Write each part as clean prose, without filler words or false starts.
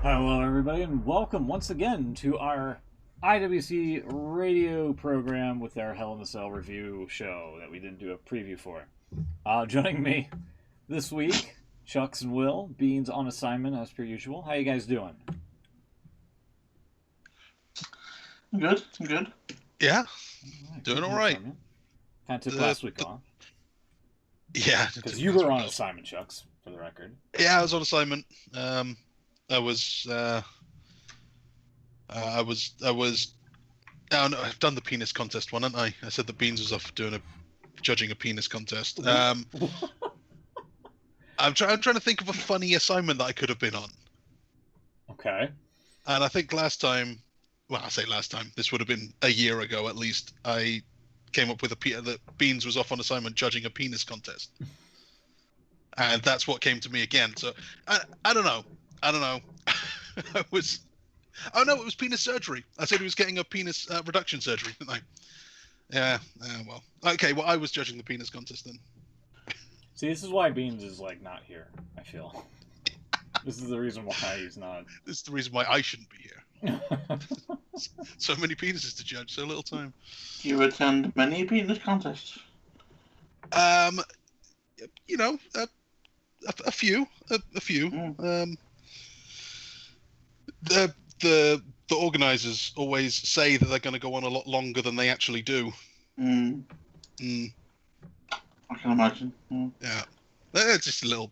Hello, everybody, and welcome once again to our IWC radio program with our Hell in a Cell review show that we didn't do a preview for. Joining me this week, Chucks and Will. Beans on assignment as per usual. How you guys doing? Good. Yeah, Right, doing all right. Kind of took last week off. Yeah, because you were on assignment, Chucks, for the record. Yeah, I was on assignment. I was. Oh no, I've done the penis contest one, haven't I? I said that Beans was off judging a penis contest. I'm trying to think of a funny assignment that I could have been on. Okay. And I think last time, well, I say last time, this would have been a year ago at least. I came up with that Beans was off on assignment judging a penis contest, and that's what came to me again. So I don't know. I was. Oh no, it was penis surgery. I said he was getting a penis reduction surgery, didn't I? Yeah. Well, okay. Well, I was judging the penis contest then. See, this is why Beans is like not here. I feel. This is the reason why he's not. This is the reason why I shouldn't be here. So many penises to judge, so little time. Do you attend many penis contests? You know, a few. Mm. The organizers always say that they're going to go on a lot longer than they actually do. I can imagine. Yeah, it's just a little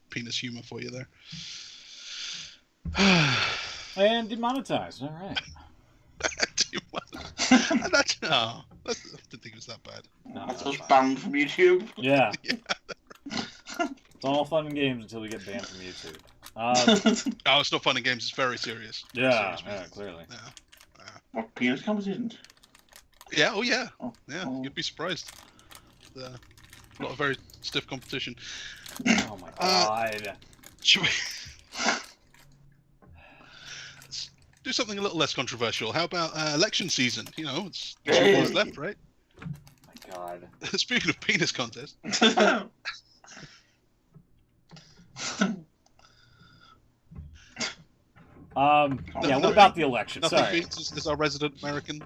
penis humor for you there. And demonetized. All right. Demonetized. I didn't think it was that bad. No, that's just banned from YouTube. Yeah. It's all fun and games until we get banned from YouTube. Oh, it's not fun and games. It's very serious. Yeah, clearly. Yeah. What penis competitions? Yeah. Oh, yeah. Oh. You'd be surprised. A lot of very stiff competition. Oh my god. Should we let's do something a little less controversial? How about election season? You know, it's 2 years left, right? Oh my god. Speaking of penis contest. Yeah, what about the election? Nothing Sorry. beats as our resident American.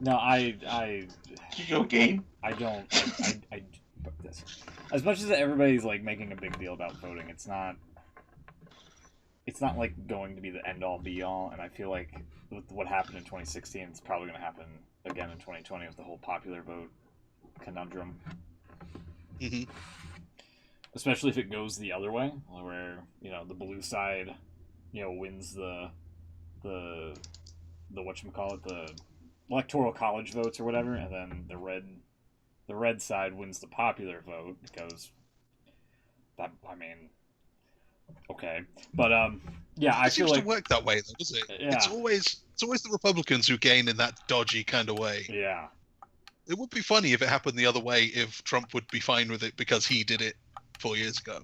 No, I Did you go game? I don't. As much as everybody's like making a big deal about voting, it's not like going to be the end all be all. And I feel like with what happened in 2016, it's probably going to happen again in 2020 with the whole popular vote conundrum. Mm-hmm. Especially if it goes the other way, where the blue side, wins the whatchamacallit, the electoral college votes or whatever, and then the red side wins the popular vote because that, okay, but yeah, I feel like it seems to work that way though, does it? Yeah. It's always the Republicans who gain in that dodgy kind of way. Yeah. It would be funny if it happened the other way, if Trump would be fine with it because he did it 4 years ago.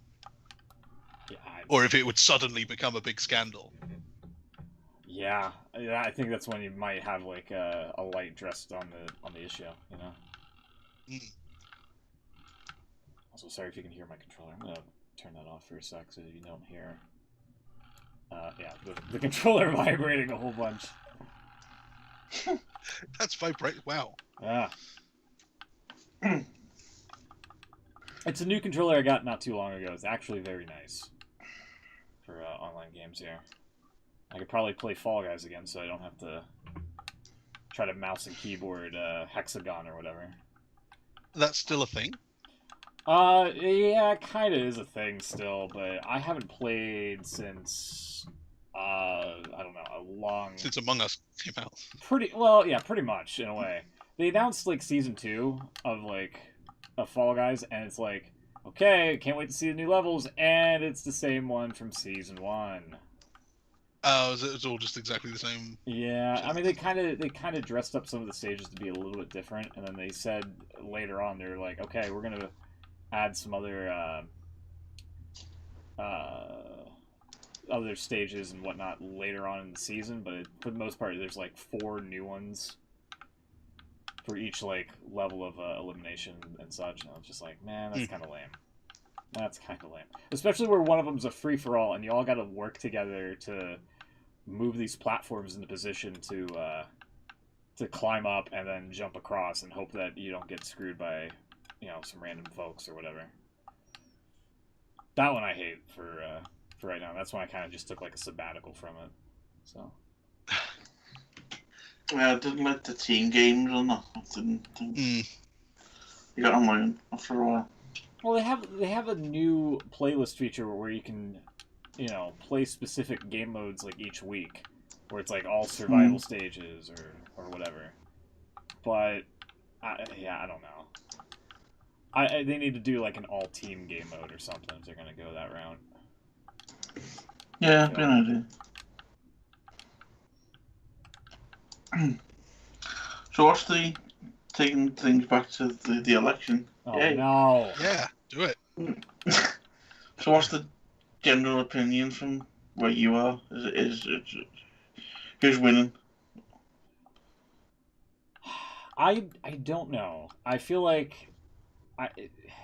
Yeah, or if it would suddenly become a big scandal. Yeah, I think that's when you might have like a light dressed on the issue, Also, sorry if you can hear my controller. I'm gonna turn that off for a sec so you don't hear. Yeah, the controller vibrating a whole bunch. That's vibrate. Wow. Yeah. It's a new controller I got not too long ago. It's actually very nice for online games here. I could probably play Fall Guys again, so I don't have to try to mouse and keyboard hexagon or whatever. That's still a thing? Yeah, it kind of is a thing still, but I haven't played since, I don't know, a long... Since Among Us came out. Pretty much, in a way. They announced, like, Season 2 of Fall Guys, and it's like, okay, can't wait to see the new levels, and it's the same one from Season 1. Oh, it's all just exactly the same. Yeah, I mean they kind of dressed up some of the stages to be a little bit different, and then they said later on they're like, okay, we're gonna add some other stages and whatnot later on in the season, but for the most part, there's like 4 new ones for each like level of elimination and such. And I was just like, man, that's kind of lame. That's kind of lame. Especially where one of them's a free-for-all, and you all got to work together to move these platforms into position to climb up and then jump across and hope that you don't get screwed by, some random folks or whatever. That one I hate for right now. That's why I kind of just took like a sabbatical from it. So. Yeah, I didn't like the team games on that. I didn't. You got online after a while. Well, they have a new playlist feature where you can, play specific game modes like each week, where it's like all survival stages or whatever. But I don't know. They need to do like an all team game mode or something if they're gonna go that route. Yeah, be an idea. So what's the taking things back to the election? Oh Yay. no! Yeah, do it. So what's the general opinion from where you are? Is who's winning? I don't know. I feel like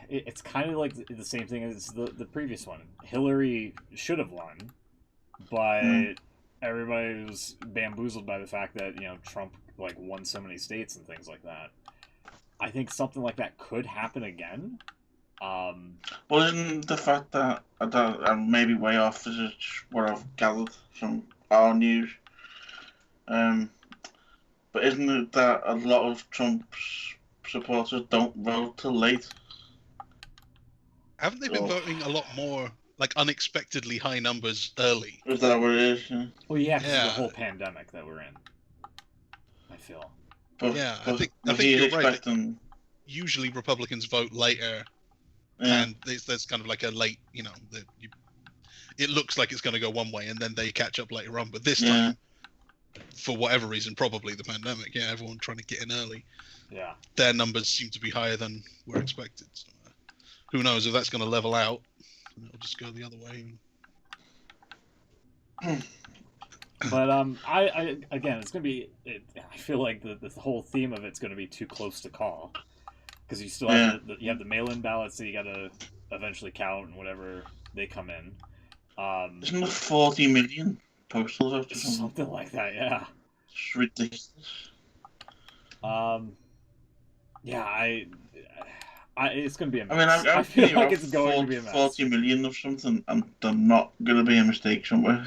it's kind of like the same thing as the previous one. Hillary should have won, but everybody was bamboozled by the fact that Trump like won so many states and things like that. I think something like that could happen again. Well, isn't the fact that I'm maybe way off is what I've gathered from our news, but isn't it that a lot of Trump's supporters don't vote till late? Haven't they been voting a lot more, like unexpectedly high numbers early? Is that what it is? Yeah. Well, yeah, because of the whole pandemic that we're in. I feel. But, Yeah, but I think you're right. expecting... Usually Republicans vote later, and there's kind of like a late, it looks like it's going to go one way, and then they catch up later on. But this time, for whatever reason, probably the pandemic, everyone trying to get in early. Yeah. Their numbers seem to be higher than were expected. So, who knows if that's going to level out? And it'll just go the other way. But I again, it's gonna be. I feel like the whole theme of it's gonna be too close to call, because you still have you have the mail-in ballots that you gotta eventually count and whatever they come in. Isn't it 40 million postal votes or something like that? Yeah. It's ridiculous. Yeah, it's gonna be a mess. I mean, I feel like it's going to be a mess. 40 million of something, and there's not going to be a mistake somewhere.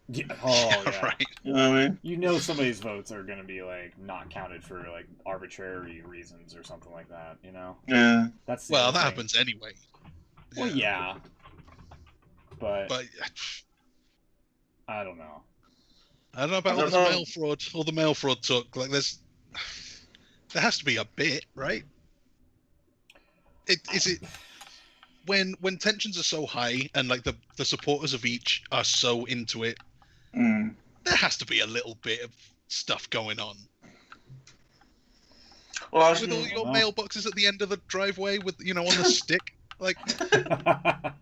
Yeah. Oh, yeah. Right. You know what I mean? Somebody's votes are going to be like not counted for like arbitrary reasons or something like that. Yeah. That's that happens anyway. Well, yeah. But I don't know. I don't know about all this mail fraud. All the mail fraud talk. Like, there has to be a bit, right? Is it when tensions are so high and like the supporters of each are so into it? There has to be a little bit of stuff going on. Well, with all your mailboxes at the end of the driveway with on the stick, like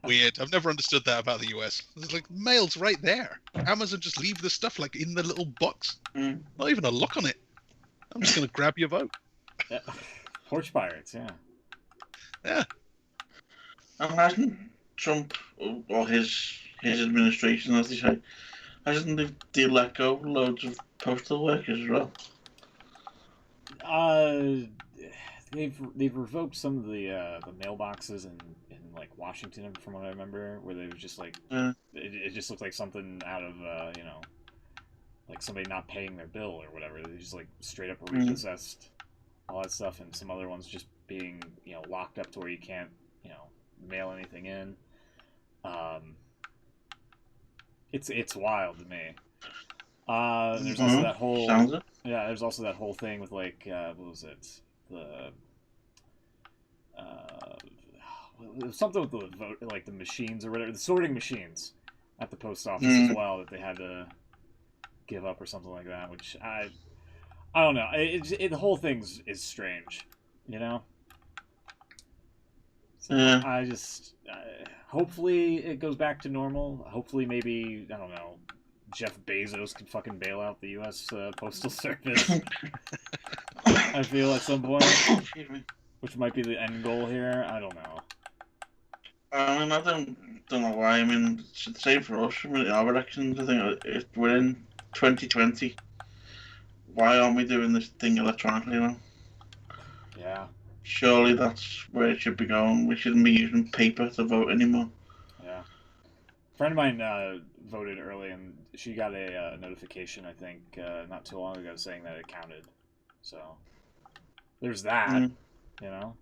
weird. I've never understood that about the US. It's like mail's right there. Amazon just leave the stuff like in the little box. Not even a lock on it. I'm just gonna grab your vote. Yeah. Porch pirates, yeah. Yeah. Imagine Trump or his administration, as they say, hasn't they let go loads of postal workers as well? They've revoked some of the mailboxes in like Washington, from what I remember, where they were just like it just looked like something out of like somebody not paying their bill or whatever. They just like straight up repossessed all that stuff, and some other ones just being locked up to where you can't mail anything in. It's wild to me. There's also that whole there's also that whole thing with like what was it, something with the vote, like the machines or whatever, the sorting machines at the post office as well, that they had to give up or something like that, which I don't know. The whole thing is strange, So I just hopefully it goes back to normal. Hopefully, maybe I don't know, Jeff Bezos can fucking bail out the U.S. Postal Service. I feel at some point, which might be the end goal here. I don't know. I mean, I don't know why. I mean, it's the same for us. I mean, in our elections, I think if we're in 2020, why aren't we doing this thing electronically now? Yeah. Surely that's where it should be going. We shouldn't be using paper to vote anymore. Yeah. A friend of mine voted early, and she got a notification, I think, not too long ago, saying that it counted. So there's that, you know?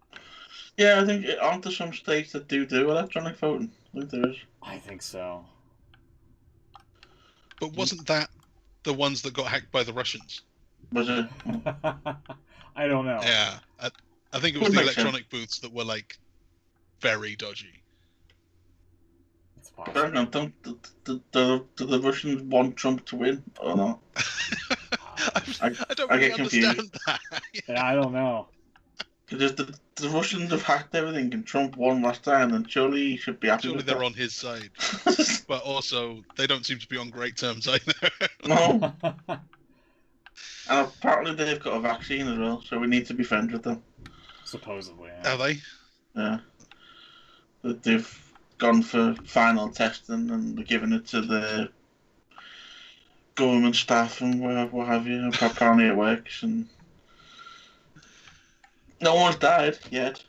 Yeah, I think aren't there some states that do electronic voting? I think there is. I think so. But wasn't that the ones that got hacked by the Russians? Was it? I don't know. Yeah, I think it was the electronic booths that were like very dodgy. It's possible. Do the Russians want Trump to win or not? I don't really understand that. Yeah, I don't know. Because the Russians have hacked everything and Trump won last time, and surely he should be happy with that. Surely they're on his side. But also, they don't seem to be on great terms either. No. And apparently they've got a vaccine as well, so we need to be friends with them. Supposedly. Yeah. Are they? Yeah. They've gone for final testing and they're giving it to the government staff and what have you. Apparently it works, and no one's died yet.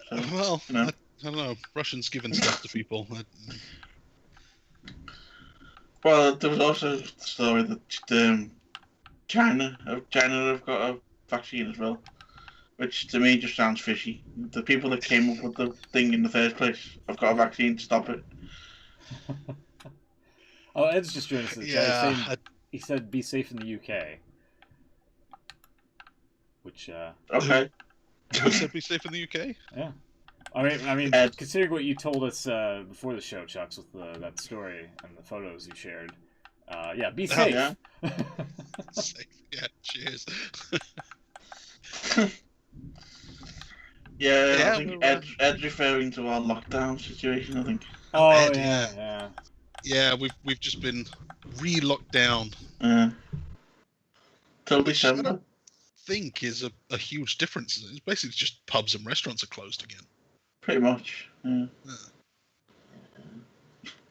So, well, you know. I don't know. Russians giving stuff to people. Well, there was also the story that China have got a vaccine as well, which to me just sounds fishy. The people that came up with the thing in the first place have got a vaccine to stop it. Oh, Ed's just joined us in the chat. Yeah, he said be safe in the UK. Which, Okay. Who said be safe in the UK? Yeah. I mean, Ed. considering what you told us before the show, Chucks, with that story and the photos you shared, yeah, be safe. Yeah. Safe. Yeah, cheers. Yeah, I think Ed's referring to our lockdown situation, I think. Oh, Ed, yeah. Yeah, we've just been re-locked down. Till Which I December. don't think is a huge difference. It's basically just pubs and restaurants are closed again. Pretty much. Yeah.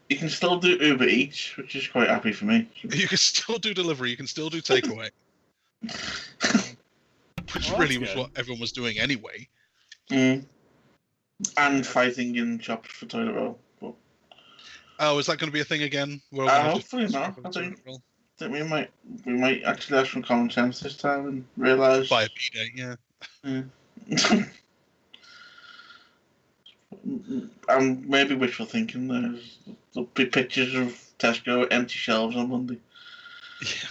You can still do Uber Eats, which is quite happy for me. You can still do delivery. You can still do takeaway. Which Well, really that's was good. what everyone was doing anyway. And fighting in shops for toilet roll. But Oh, is that going to be a thing again? We're all gonna have to hopefully not. struggle I with toilet think roll? we might actually have some common sense this time and realise. Buy a bidet, yeah. Maybe wishful thinking. There'll be pictures of Tesco empty shelves on Monday. Yeah.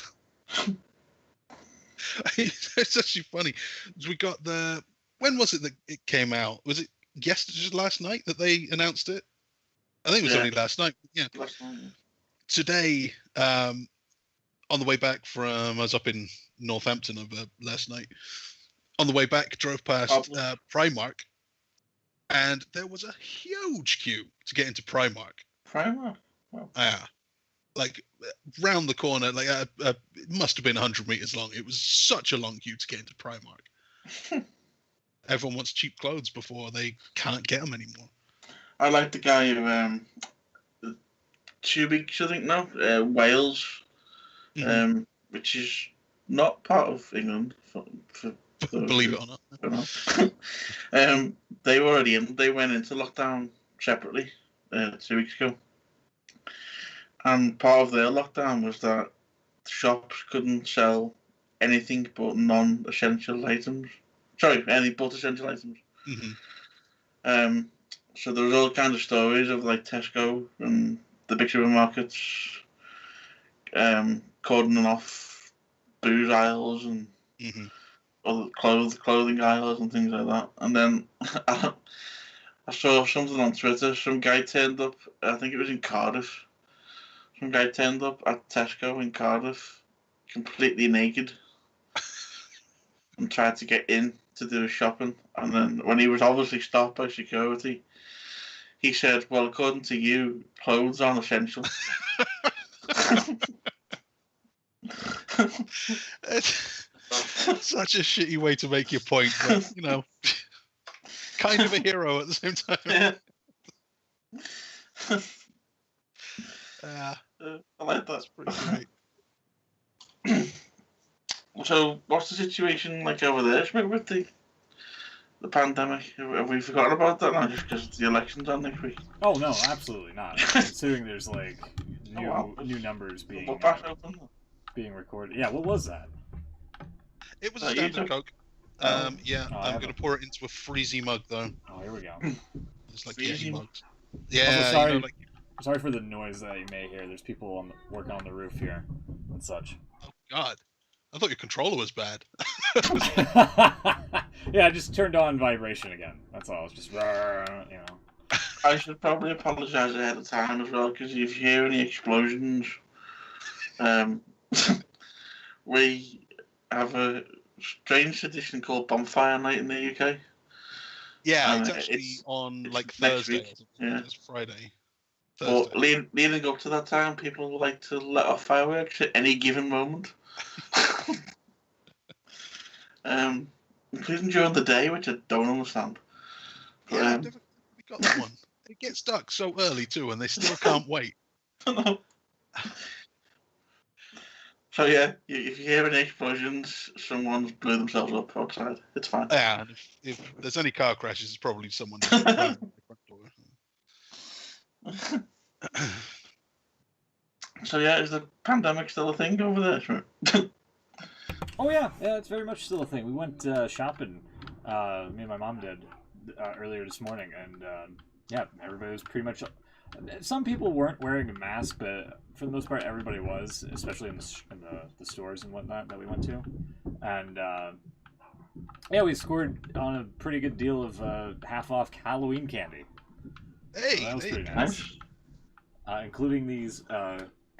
It's actually funny. We got when was it that it came out? Was it yesterday, last night that they announced it? I think it was only last night. Yeah. Last night. Today, on the way back I was up in Northampton over last night. On the way back, drove past Primark, and there was a huge queue to get into Primark. Primark? Wow. Yeah. Like, round the corner, like it must have been 100 meters long. It was such a long queue to get into Primark. Everyone wants cheap clothes before they can't get them anymore. I like the guy who 2 weeks, I think now, Wales, which is not part of England. Believe it or not. They were already in. They went into lockdown separately 2 weeks ago. And part of their lockdown was that shops couldn't sell anything but non-essential items. Sorry, any but essential items. Mm-hmm. So there was all kinds of stories of like Tesco and the big supermarkets cordoning off booze aisles and other clothing aisles and things like that. And then I saw something on Twitter. Some guy turned up. I think it was in Cardiff. Some guy turned up at Tesco in Cardiff, completely naked, and tried to get in to do his shopping. And then when he was obviously stopped by security, he said, "Well, according to you, clothes aren't essential." It's such a shitty way to make your point, but kind of a hero at the same time. Yeah. I like that. That's pretty great. So, what's the situation like over there with the pandemic? Have we forgotten about that now just because the election's on next week? Oh no, absolutely not. Considering there's like new numbers being recorded. Yeah, what was that? It was a standard Coke. Yeah, I'm going to pour it into a freezy mug though. Oh, here we go. It's like Yeti mugs. Yeah. Also, sorry, sorry for the noise that you may hear. There's people working on the roof here and such. Oh God, I thought your controller was bad. Yeah, I just turned on vibration again. That's all. It's just I should probably apologise ahead of time as well, because if you hear any explosions, we have a strange tradition called Bonfire Night in the UK. Yeah, it's actually on like Thursday. Yeah, it's Friday. But leading up to that time, people like to let off fireworks at any given moment. Including during the day, which I don't understand. But, I've never got that one. It gets stuck so early too, and they still can't wait. So yeah, if you hear any explosions, someone's blew themselves up outside. It's fine. Yeah, and if there's any car crashes, it's probably someone. So yeah, is the pandemic still a thing over there? Oh yeah, it's very much still a thing. We went shopping. Me and my mom did earlier this morning, and yeah, everybody was pretty much. Some people weren't wearing a mask, but for the most part, everybody was, especially in the stores and whatnot that we went to. And yeah, we scored on a pretty good deal of half off Halloween candy. Hey, so that was pretty nice. Including these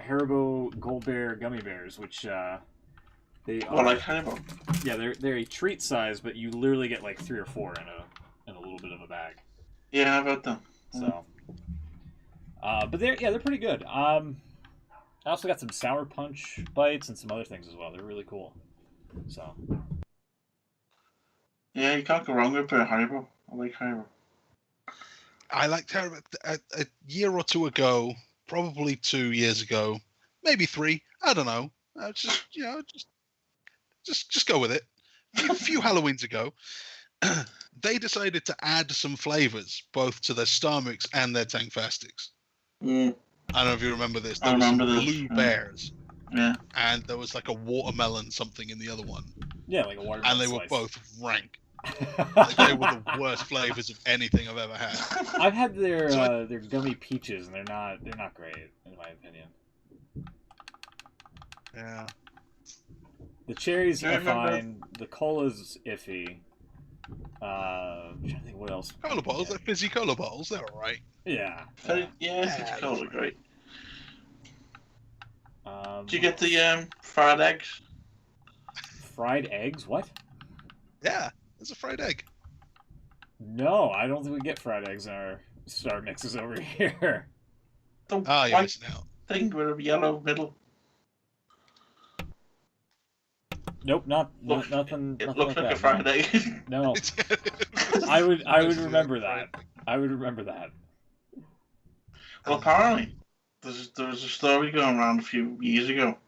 Haribo Gold Bear gummy bears, which they are like Haribo. Yeah, they're a treat size, but you literally get like 3 or 4 in a little bit of a bag. Yeah, I've had them. So, but they're pretty good. I also got some Sour Punch bites and some other things as well. They're really cool. So. Yeah, you can't go wrong with Haribo. I like Haribo. I liked Haribo a year or two ago, probably 2 years ago, maybe 3. I don't know. Just go with it. A few Halloweens ago, they decided to add some flavors both to their Star Mix and their Tangfastics. Mm. I don't know if you remember this. There was some blue bears. Yeah. And there was like a watermelon something in the other one. Yeah, like a watermelon And they slice. were both rank. Like they were the worst flavors of anything I've ever had. I've had their gummy peaches, and they're not great in my opinion. Yeah. The cherries are fine. The cola's iffy. I'm trying to think what else. Cola bottles, they're fizzy cola bottles. They're all right. Yeah. Fizzy cola are great. Did you get the fried eggs? Fried eggs? What? Yeah, there's a fried egg. No, I don't think we get fried eggs in our Star Mixes over here. The you're missing out. Thing with a yellow middle. Nope, nothing. It looks like a fried egg. No, I would remember that. I would remember that. Well, apparently, there was a story going around a few years ago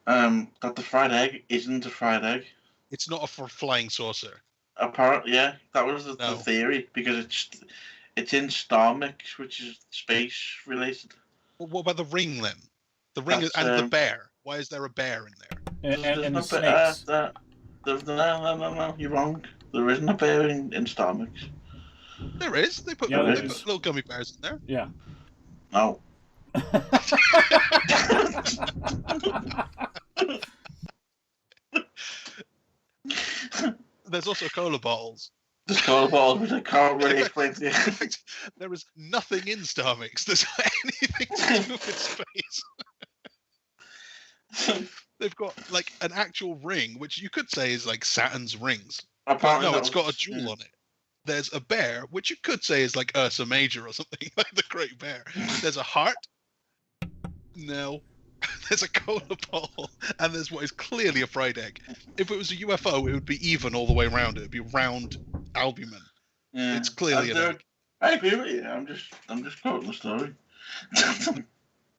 that the fried egg isn't a fried egg. It's not a flying saucer. Apparently, yeah, that was the theory, because it's in Star Mix, which is space related. Well, what about the ring then? The ring and the bear. Why is there a bear in there? And the snakes. No, you're wrong. There isn't a bear in Star Mix. There is. They put little gummy bears in there. Yeah. No. There's also cola bottles. There's cola bottles, which I can't really explain to you. In fact, there is nothing in Star Mix that's anything to do with space. They've got like an actual ring, which you could say is like Saturn's rings. Apparently no, it's got a jewel on it. There's a bear, which you could say is like Ursa Major or something, like the Great Bear. There's a heart. No. There's a cola bottle, and there's what is clearly a fried egg. If it was a UFO, it would be even all the way around. It would be round albumin. Yeah. It's clearly an egg. I agree with you. I'm just quoting the story.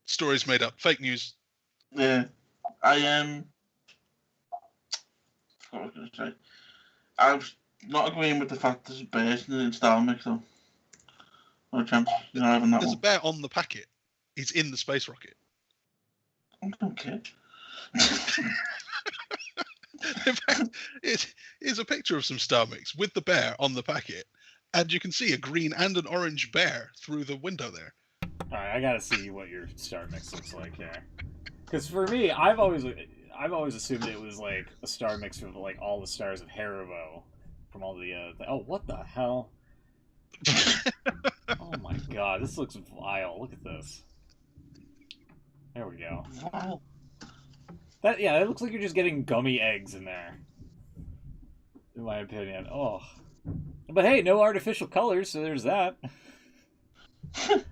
Stories made up, fake news. Yeah, I what was I going to say? I was not agreeing with the fact there's a bears in the Star Mix, though. No chance. You're not having that There's one. a bear on the packet. He's in the space rocket. I don't care. In fact, it is a picture of some Star Mix with the bear on the packet, and you can see a green and an orange bear through the window there. All right, I gotta see what your Star Mix looks like here. Because for me, I've always assumed it was like a Star Mix from like all the stars of Haribo, from all the oh, what the hell? Oh my god, this looks vile. Look at this. There we go. Wow. It looks like you're just getting gummy eggs in there. In my opinion. Oh. But hey, no artificial colors, so there's that. Yeah.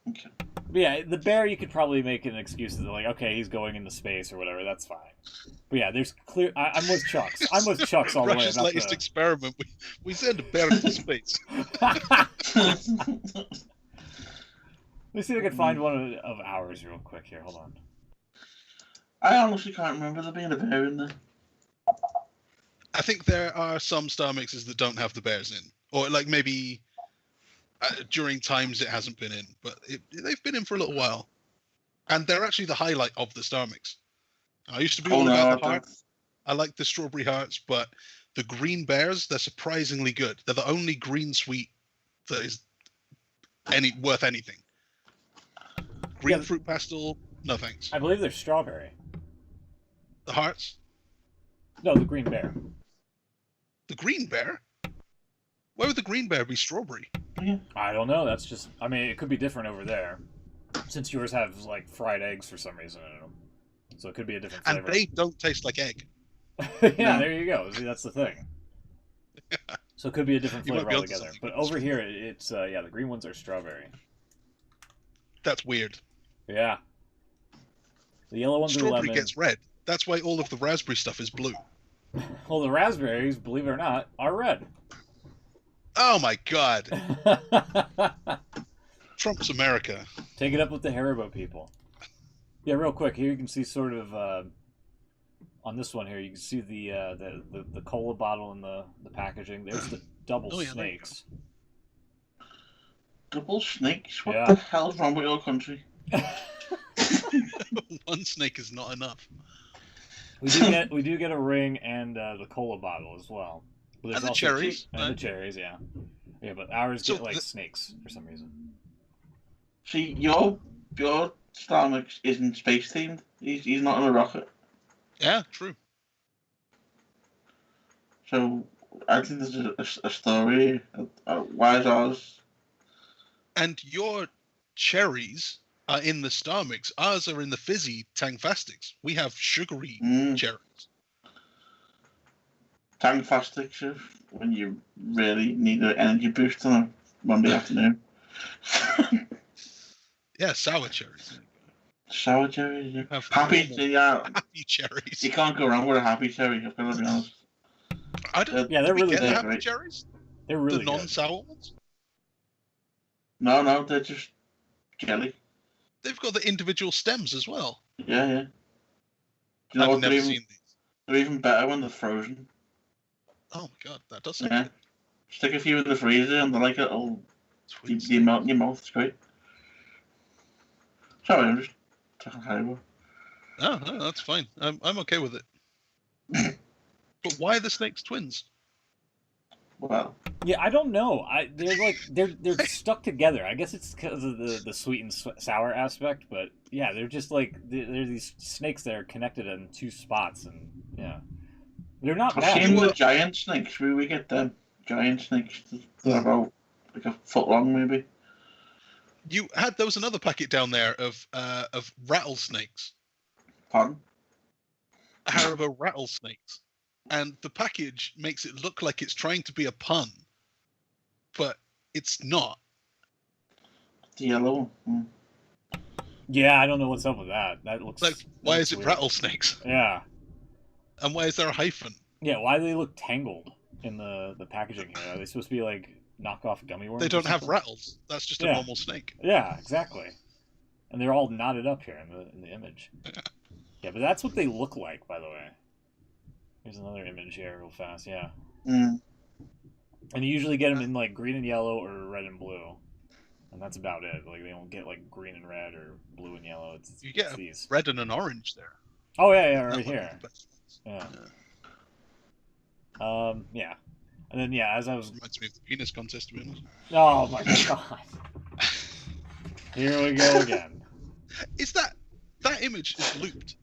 Okay. But yeah, the bear you could probably make an excuse that like, okay, he's going into space or whatever. That's fine. But yeah, there's clear. I'm with Chucks. I'm with Chucks all the way. Russia's latest experiment. We send a bear into space. Let me see if I can find one of ours real quick here. Hold on. I honestly can't remember there being a bear in there. I think there are some Star Mixes that don't have the bears in, or like maybe during times it hasn't been in, but they've been in for a little while, and they're actually the highlight of the Star Mix. I used to be all about the hearts. I like the strawberry hearts, but the green bears, they're surprisingly good. They're the only green sweet that is worth anything. Green fruit pastel, no thanks. I believe they're strawberry. The hearts? No, the green bear. The green bear? Why would the green bear be strawberry? I don't know. That's just. I mean, it could be different over there, since yours have like fried eggs for some reason in them. So it could be a different flavor. And they don't taste like egg. Yeah, there you go. See, that's the thing. So it could be a different flavor altogether. But over here, it's the green ones are strawberry. That's weird. Yeah. The yellow ones are lemon. Strawberry gets red. That's why all of the raspberry stuff is blue. Well, the raspberries, believe it or not, are red. Oh my god. Trump's America. Take it up with the Haribo people. Yeah, real quick, here you can see sort of on this one here, you can see the cola bottle in the packaging. There's the double snakes. Double snakes? What the hell's wrong with your country? One snake is not enough. We do get a ring and the cola bottle as well. And the cherries. And the cherries, yeah. Yeah, but ours get like snakes for some reason. See, your Star Mix isn't space themed. He's not in a rocket. Yeah, true. So I think there's a story. Why is ours? And your cherries are in the Star Mix. Ours are in the fizzy Tangfastics. We have sugary cherries. Tangfastics when you really need an energy boost on a Monday afternoon. Yeah, sour cherries. Sour cherries. Yeah. Happy cherries. You can't go wrong with a happy cherry. I've got to be honest. They're really good. Happy cherries. They're really the non-sour ones. No, they're just jelly. They've got the individual stems as well. Yeah. You know I've never seen these. They're even better when they're frozen. Oh my god, that does sound good. Stick a few in the freezer and they're like it'll melt in your mouth. It's great. Sorry, I'm just talking Haribo. No, that's fine. I'm okay with it. But why are the snakes twins? Well, yeah, I don't know. They're stuck together. I guess it's because of the sweet and sour aspect. But yeah, they're just like they're these snakes that are connected in two spots, and yeah, they're not bad. I've seen the giant snakes. We get them giant snakes. They're about like a foot long, maybe. There was another packet down there of rattlesnakes. Pardon? Haribo rattlesnakes. And the package makes it look like it's trying to be a pun, but it's not. The yellow one. Yeah, I don't know what's up with that. That looks like, why is it weird. rattlesnakes? Yeah. And why is there a hyphen? Yeah, why do they look tangled? in the packaging here? Are they supposed to be like knockoff gummy worms? They don't have rattles. That's just a normal snake. Yeah, exactly. And they're all knotted up here in the image. Yeah, but that's what they look like, by the way. Here's another image here, real fast. Yeah. Mm. And you usually get them in like green and yellow or red and blue, and that's about it. Like they don't get like green and red or blue and yellow. You get these red and an orange there. Oh yeah, right here. Yeah. Yeah. And then as I was. Reminds me of the penis contest, to be honest. Oh my god. Here we go again. Is that image is looped?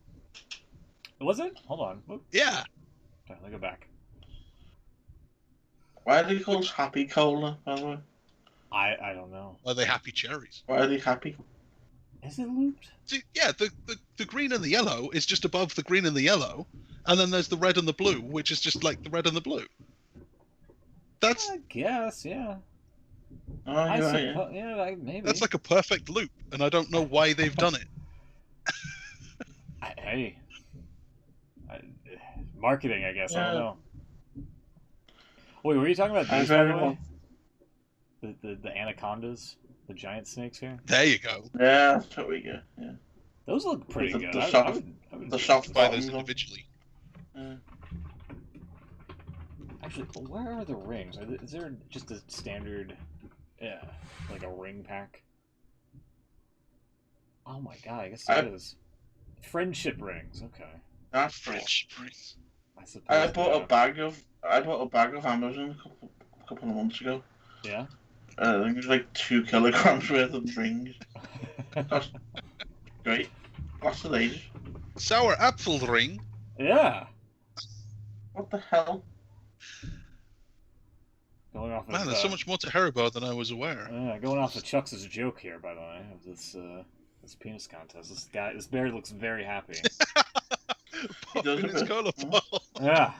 Was it? Hold on. Whoop. Yeah. Okay, let me go back. Why are they called Happy Cola, by the way? I don't know. Are they happy cherries? Why are they happy? Is it looped? See, yeah, the green and the yellow is just above the green and the yellow, and then there's the red and the blue, which is just like the red and the blue. That's. I guess, yeah. Oh, you're right. Yeah, maybe. That's like a perfect loop, and I don't know why they've done it. Marketing, I guess. I don't know. Wait, were you talking about these, by the way? The anacondas, the giant snakes here. There you go. Yeah, that's what we get. Yeah. Those look pretty good. I would soft buy those individually. Actually, where are the rings? Is there just a standard, like a ring pack? Oh my god, I guess it is. Friendship rings. Okay. That's friendship rings. I bought a bag of Amazon a couple of months ago. Yeah. I think it was like 2 kilograms worth of rings. That's great. Lots of ages. Sour apple ring. Yeah. What the hell? Going off. Man, there's so much more to Haribo than I was aware. Going off of Chuck's joke here, by the way, of this penis contest. This bear looks very happy. Popping his cola bottle. Yeah.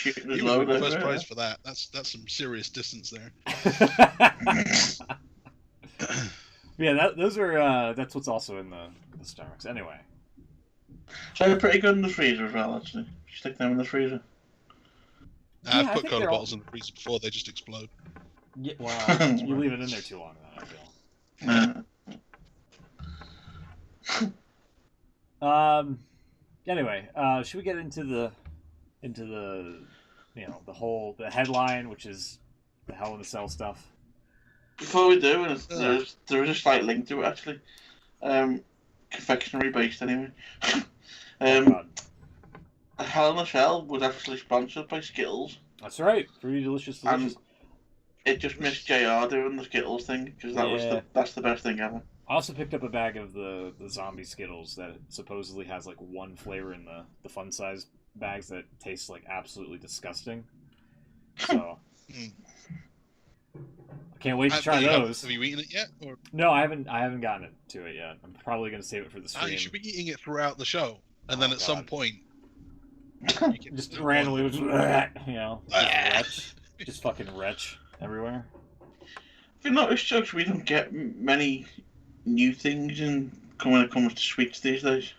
He was the first prize for that. That's some serious distance there. Yeah, those are that's what's also in the Starbucks. Anyway. So they're pretty good in the freezer as well, actually. Stick them in the freezer. I've put cola bottles in the freezer before, they just explode. Yeah, well, you leave it in there too long, then I feel. Anyway, should we get into the the headline, which is the Hell in a Cell stuff? Before we do, there's a slight link to it actually. Confectionery based anyway. Hell in a Cell was actually sponsored by Skittles. That's right, Fruity Delicious. And it just missed JR doing the Skittles thing because that's the best thing ever. I also picked up a bag of the zombie Skittles that supposedly has like one flavor in the fun size bags that tastes like absolutely disgusting. So I can't wait to try those. Have you eaten it yet? Or? No, I haven't gotten it to it yet. I'm probably going to save it for the stream. You should be eating it throughout the show, and then at some point, you just randomly, just fucking retch everywhere. Have you noticed, Chuck, we don't get many new things when it comes to sweets these days?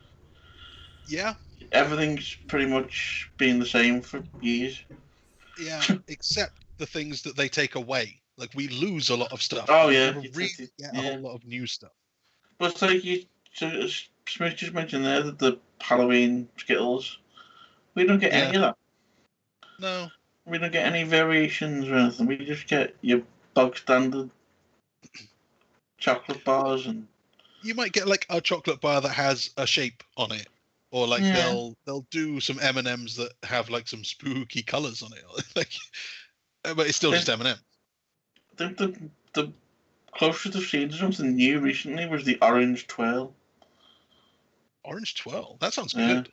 Yeah. Everything's pretty much been the same for years. Yeah, except the things that they take away. Like, we lose a lot of stuff. Oh, yeah. We really get a whole lot of new stuff. But it's like Smith just mentioned there that the Halloween Skittles, we don't get any of that. No. We don't get any variations or anything. We just get your bog standard chocolate bars and. You might get like a chocolate bar that has a shape on it, or like they'll do some M&Ms that have like some spooky colors on it, like, but it's still just M&M. The closest I've seen to something new recently was the orange Twirl. Orange Twirl? That sounds good.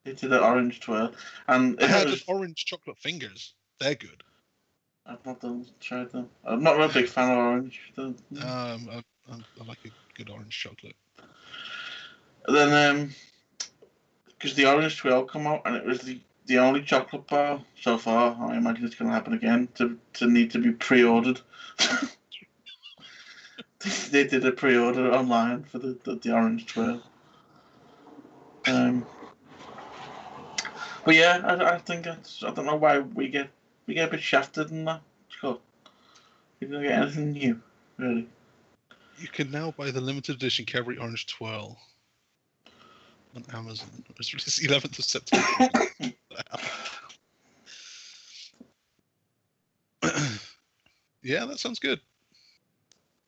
They did an orange Twirl, and I had orange chocolate fingers. They're good. I've not tried them. I'm not a big fan of orange. I like a good orange chocolate. And then, because the orange Twirl come out, and it was the only chocolate bar so far. I imagine it's going to happen again to need to be pre-ordered. They did a pre-order online for the orange Twirl. But yeah, I think I don't know why we get a bit shafted in that. It's cool. You don't get anything new, really. You can now buy the limited edition Cavalry Orange Twirl on Amazon. It was released 11th of September. Yeah, that sounds good.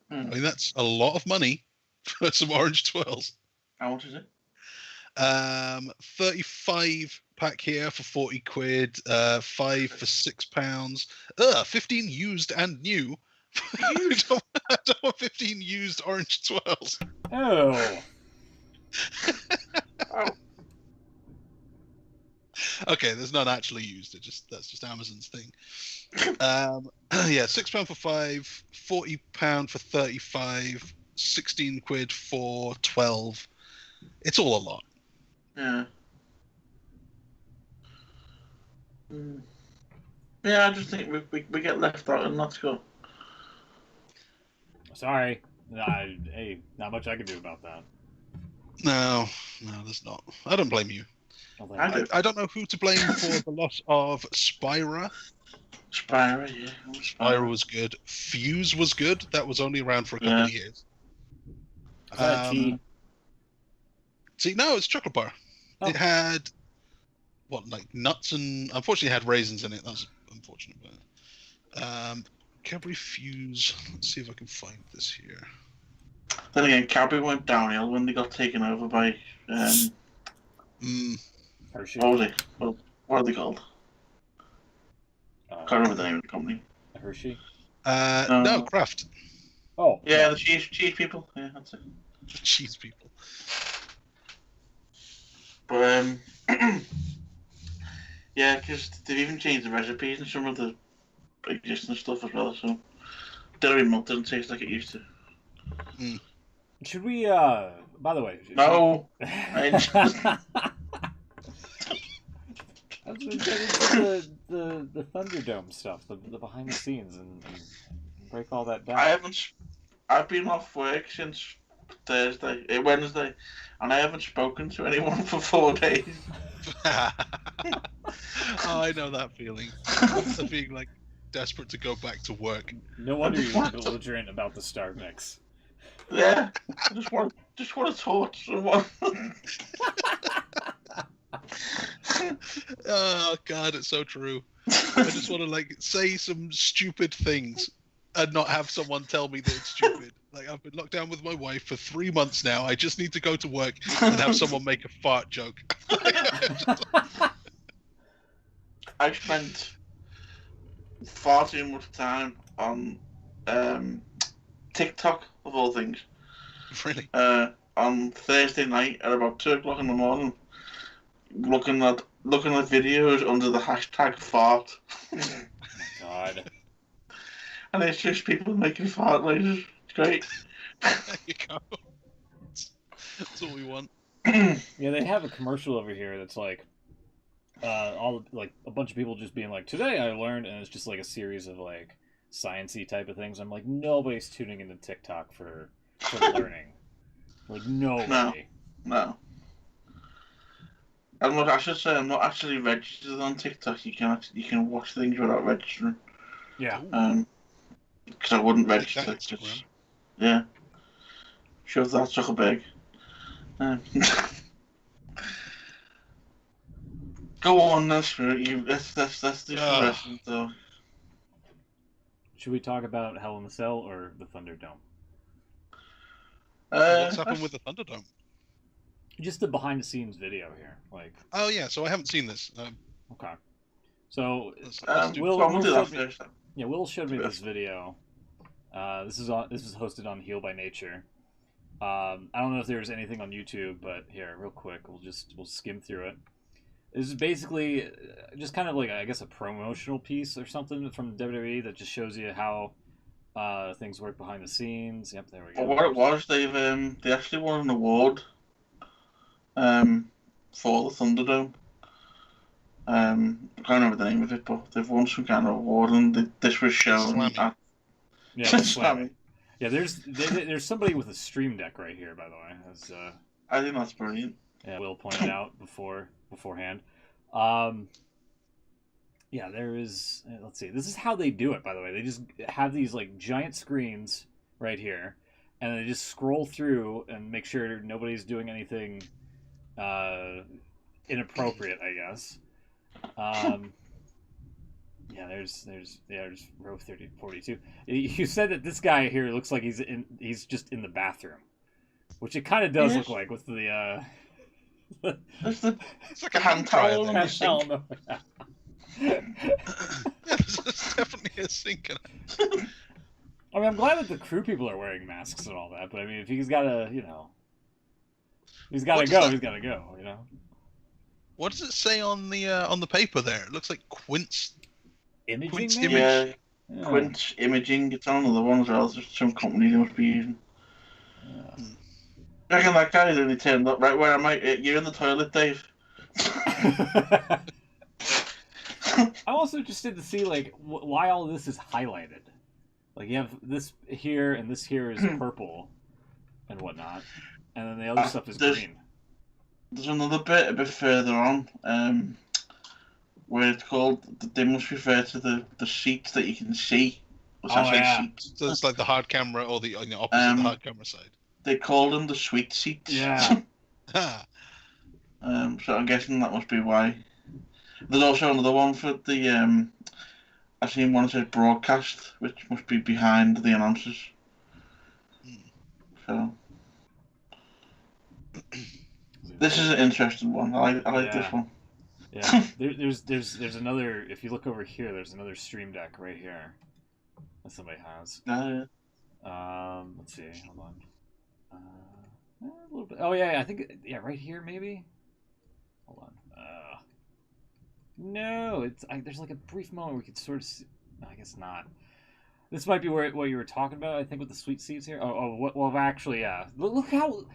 I mean, that's a lot of money for some orange twirls. How much is it? 35 pack here for 40 quid, 5 for £6. 15 used and new. I don't want 15 used orange twirls. Oh. Okay, there's none actually used. That's just Amazon's thing. Yeah, £6 for 5, £40 for 35, 16 quid for 12. It's all a lot. Yeah. Yeah, I just think we get left out, and that's cool. Sorry. Hey, not much I can do about that. No, there's not. I don't blame you. I don't know who to blame for the loss of Spyra. Spyra, yeah. Spyra was good. Fuse was good. That was only around for a couple of years. Is that tea? See, no, it's chocolate bar. Oh. It had nuts and unfortunately it had raisins in it. That was unfortunate. But Cavalry Fuse. Let's see if I can find this here. Then again, Cavalry went downhill when they got taken over by Hershey. What was it? What are they called? Can't remember the name of the company. Hershey? No, Kraft. Oh. Yeah, the cheese people. Yeah, that's it. The cheese people. But yeah, because they've even changed the recipes and some of the existing stuff as well. So dairy milk doesn't taste like it used to. Should we? By the way. No. The Thunderdome stuff, the behind the scenes, and break all that down. I've been off work since Wednesday, and I haven't spoken to anyone for 4 days. Oh, I know that feeling. Of being like desperate to go back to work. No wonder you're belligerent about the Star Mix. Yeah, I just want to talk to someone. Oh God, it's so true. I just want to say some stupid things and not have someone tell me that it's stupid. I've been locked down with my wife for 3 months now. I just need to go to work and have someone make a fart joke. I spent far too much time on TikTok, of all things. Really? On Thursday night at about 2 o'clock in the morning, looking at videos under the hashtag fart. Oh, God. And it's just people making fart noises. It's great. There you go. That's all we want. Yeah, they have a commercial over here that's a bunch of people just being like, "Today I learned," and it's just like a series of sciencey type of things. I'm like, nobody's tuning into TikTok for learning. Nobody. No. I should say I'm not actually registered on TikTok. You can watch things without registering. Yeah. Because I wouldn't register. Yeah. Shove that sucker big. Go on, let's do some wrestling talk. Should we talk about Hell in a Cell or the Thunderdome? What's happened with the Thunderdome? Just the behind-the-scenes video here, Oh yeah, so I haven't seen this. Okay. So Will showed me this video. This is hosted on Heal by Nature. I don't know if there's anything on YouTube, but here, real quick, we'll skim through it. This is basically just kind of I guess a promotional piece or something from WWE that just shows you how things work behind the scenes. Yep, there we go. Well, what it was, they actually won an award for the Thunderdome. I can't remember the name of it, but they've won some kind of award, and this was shown at... Yeah, Slammy. Yeah, there's somebody with a stream deck right here, by the way. I think that's brilliant. Yeah, Will pointed out beforehand. Yeah, there is. Let's see. This is how they do it, by the way. They just have these like giant screens right here, and they just scroll through and make sure nobody's doing anything inappropriate, I guess. Yeah, there's row 42. You said that this guy here looks like he's just in the bathroom, which it kind of does look like with the. It's like a hand towel in the sink. There's definitely a sink in it. I mean, I'm glad that the crew people are wearing masks and all that, but I mean, if he's got to, he's got to go. He's got to go. What does it say on the paper there? It looks like Quince Imaging. Yeah, Quince Imaging. It's on another one as well. There's some company they must be using. Yeah. I reckon that guy's only turned up. Right, where am I? You're in the toilet, Dave. I'm also interested to see like why all this is highlighted. Like you have this here and this here is purple and whatnot, and then the other stuff is green. There's another bit a bit further on, where it's called. They must refer to the seats that you can see. Seats. So it's like the hard camera or the opposite of the hard camera side. They call them the sweet seats. Yeah. So I'm guessing that must be why. There's also another one for the I've seen one that says broadcast, which must be behind the announcers. So this is an interesting one. I like this one. Yeah. There's another. If you look over here, there's another stream deck right here that somebody has. Let's see. Hold on. A little bit. Oh yeah, I think right here maybe. Hold on. No, there's like a brief moment where we could sort of see, no, I guess not. This might be what you were talking about, I think, with the sweet seats here. Well, actually, yeah. Look how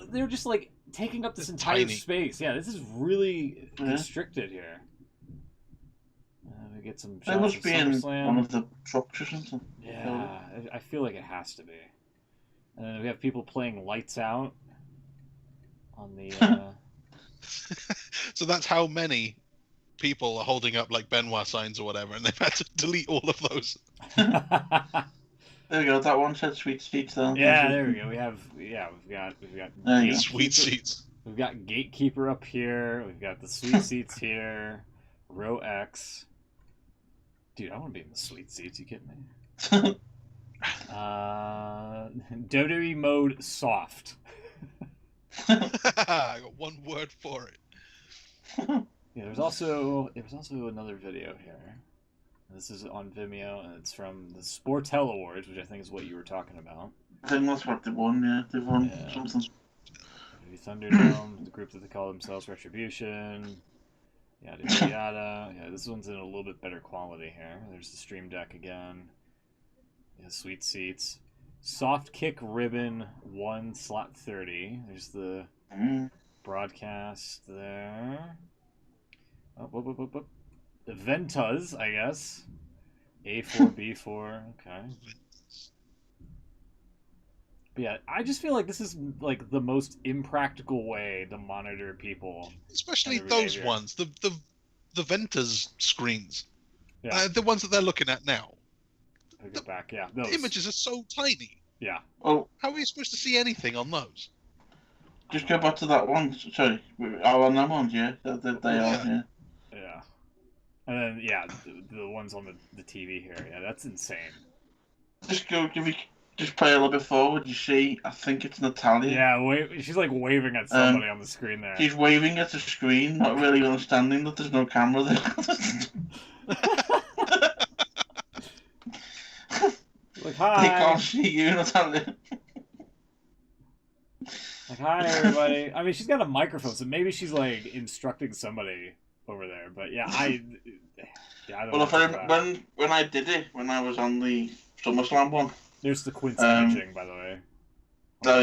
they're just like taking up this entire space. Yeah, this is really constricted here. We get some shots. It must be in SummerSlam. One of the trucks or something. Yeah, I feel like it has to be. And then we have people playing Lights Out on the. So that's how many people are holding up like Benoit signs or whatever, and they've had to delete all of those. There we go. That one said sweet seats though. Yeah, there we go. We've got sweet seats. We've got Gatekeeper up here. We've got the sweet seats here. Row X. Dude, I want to be in the sweet seats. You kidding me? WWE mode soft. I got one word for it. Yeah, there was also another video here. This is on Vimeo, and it's from the Sportel Awards, which I think is what you were talking about. I think that's what they won. Yeah, they won something. Thunderdome, the group that they call themselves Retribution. Yada yada yada. Yeah, this one's in a little bit better quality here. There's the stream deck again. Yeah, sweet seats. Soft kick ribbon 1 slot 30. There's the broadcast there. The Ventas, I guess. A4, B4. Okay. But yeah, I just feel like this is like the most impractical way to monitor people. Especially those ones, the Ventas screens. Yeah. The ones that they're looking at now. Get back, yeah. The images are so tiny. Yeah. Oh, how are you supposed to see anything on those? Just go back to that one. Sorry. Oh, on that one, yeah. They are, yeah. Yeah. And then, yeah, the ones on the TV here. Yeah, that's insane. Just go, just play a little bit forward. You see, I think it's Natalia. Yeah, she's like waving at somebody on the screen there. She's waving at the screen, not really understanding that there's no camera there. Like, hi. They can't see you, Natalia. Like, hi, everybody. I mean, she's got a microphone, so maybe she's like instructing somebody over there. But yeah, I don't know. When I did it, when I was on the SummerSlam one. There's the Quince imaging, by the way. Oh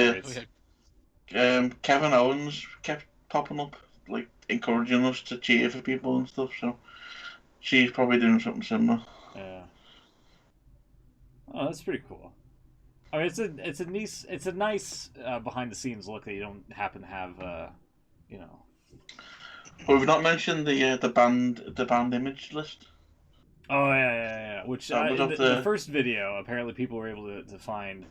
yeah. Kevin Owens kept popping up, like encouraging us to cheer for people and stuff. So she's probably doing something similar. Yeah. Oh, that's pretty cool. I mean, it's a nice behind the scenes look that you don't happen to have, But we've not mentioned the band image list. Oh yeah. Which the first video, apparently people were able to find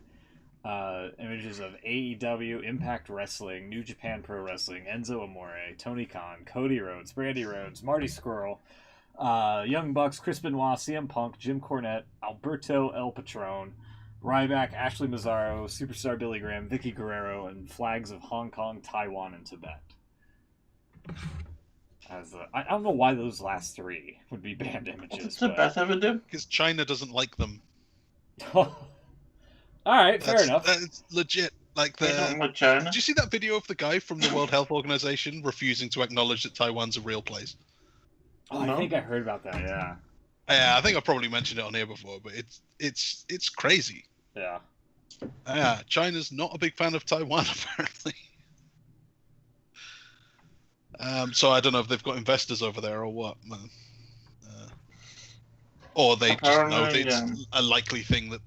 images of AEW, Impact Wrestling, New Japan Pro Wrestling, Enzo Amore, Tony Khan, Cody Rhodes, Brandy Rhodes, Marty Scurll, Young Bucks, Chris Benoit, CM Punk, Jim Cornette, Alberto El Patron, Ryback, Ashley Mazzaro, Superstar Billy Graham, Vicky Guerrero, and flags of Hong Kong, Taiwan, and Tibet. I don't know why those last three would be banned images. What's Tibet ever do? Because China doesn't like them. Alright, fair enough. That's legit. Like China. Did you see that video of the guy from the World Health Organization refusing to acknowledge that Taiwan's a real place? Oh, I think I heard about that, yeah. Yeah, I think I've probably mentioned it on here before, but it's crazy. Yeah. Yeah, China's not a big fan of Taiwan, apparently. So I don't know if they've got investors over there or what. Or they just know that it's a likely thing that,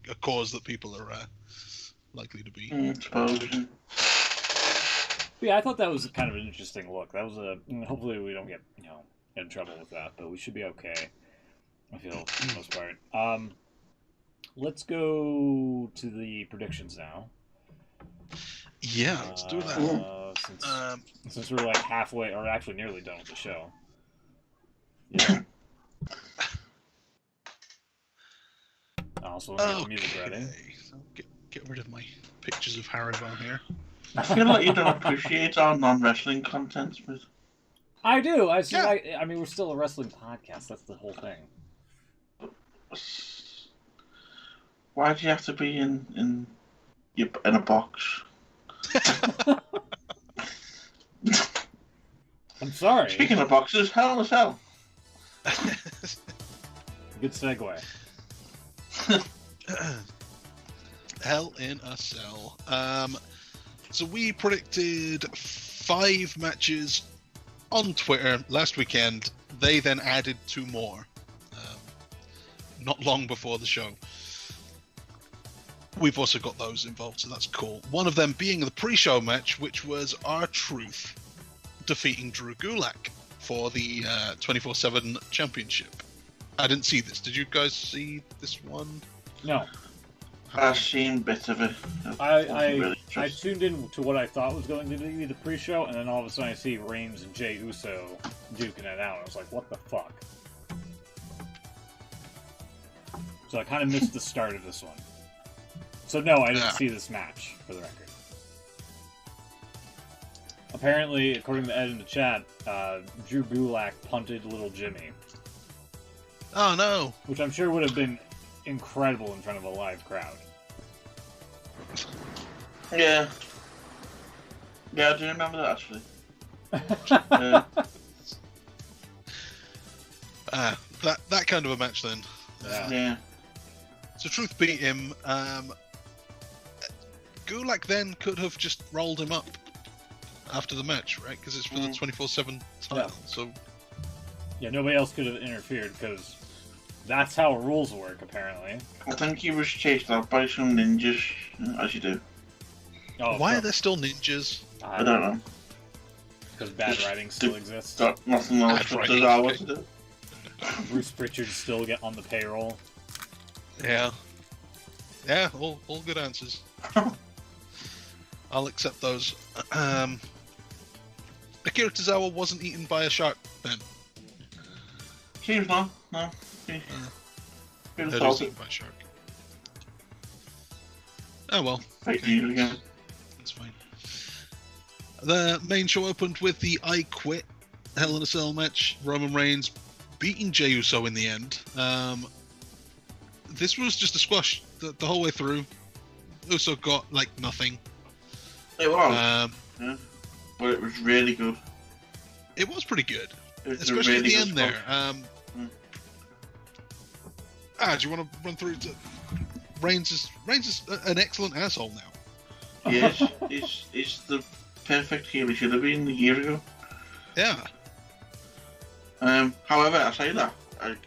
a cause that people are likely to be. Yeah, I thought that was kind of an interesting look. That was hopefully we don't get, in trouble with that, but we should be okay, I feel, for the most part. Let's go to the predictions now. Yeah, let's do that. Since we're like halfway, or actually nearly done with the show. Yeah. Also, get the music ready. So get rid of my pictures of Haribo here. I feel like you don't appreciate our non-wrestling content, but I do. I mean, we're still a wrestling podcast. That's the whole thing. Why do you have to be in a box? I'm sorry. Speaking of boxes, Hell in a Cell. Good segue. Hell in a Cell. So we predicted 5 matches on Twitter last weekend. They then added 2 more. Not long before the show. We've also got those involved, so that's cool. One of them being the pre-show match, which was R-Truth defeating Drew Gulak for the 24/7 championship. I didn't see this. Did you guys see this one? No. I've seen bits of it. I tuned in to what I thought was going to be the pre-show, and then all of a sudden I see Reigns and Jey Uso duking it out. I was like, what the fuck? So I kind of missed the start of this one. So no, I didn't see this match, for the record. Apparently, according to Ed in the chat, Drew Gulak punted little Jimmy. Oh no! Which I'm sure would have been incredible in front of a live crowd. Yeah. Yeah, I do remember that, actually. That kind of a match then. Yeah. So Truth beat him. Gulak then could have just rolled him up after the match, right? Because it's for the 24/7 title. Yeah. So yeah, nobody else could have interfered because that's how rules work, apparently. I think he was chased out by some ninjas, as you do. Oh, why are there still ninjas? I don't know. Because bad writing still exists. Got nothing else but desire what to do. Bruce Pritchard still get on the payroll. Yeah. Yeah, all good answers. I'll accept those. Akira Tozawa wasn't eaten by a shark then. Seems not, no. It was eaten by a shark. Oh well. Again. That's fine. The main show opened with the I Quit Hell in a Cell match. Roman Reigns beating Jey Uso in the end. This was just a squash the whole way through. Uso got like nothing. It was. Yeah. But it was really good. It was pretty good. Especially at the end squash. There. Do you want to run through to Reigns is an excellent asshole now. Yes, he's the perfect heel he should have been a year ago. Yeah. However, I say that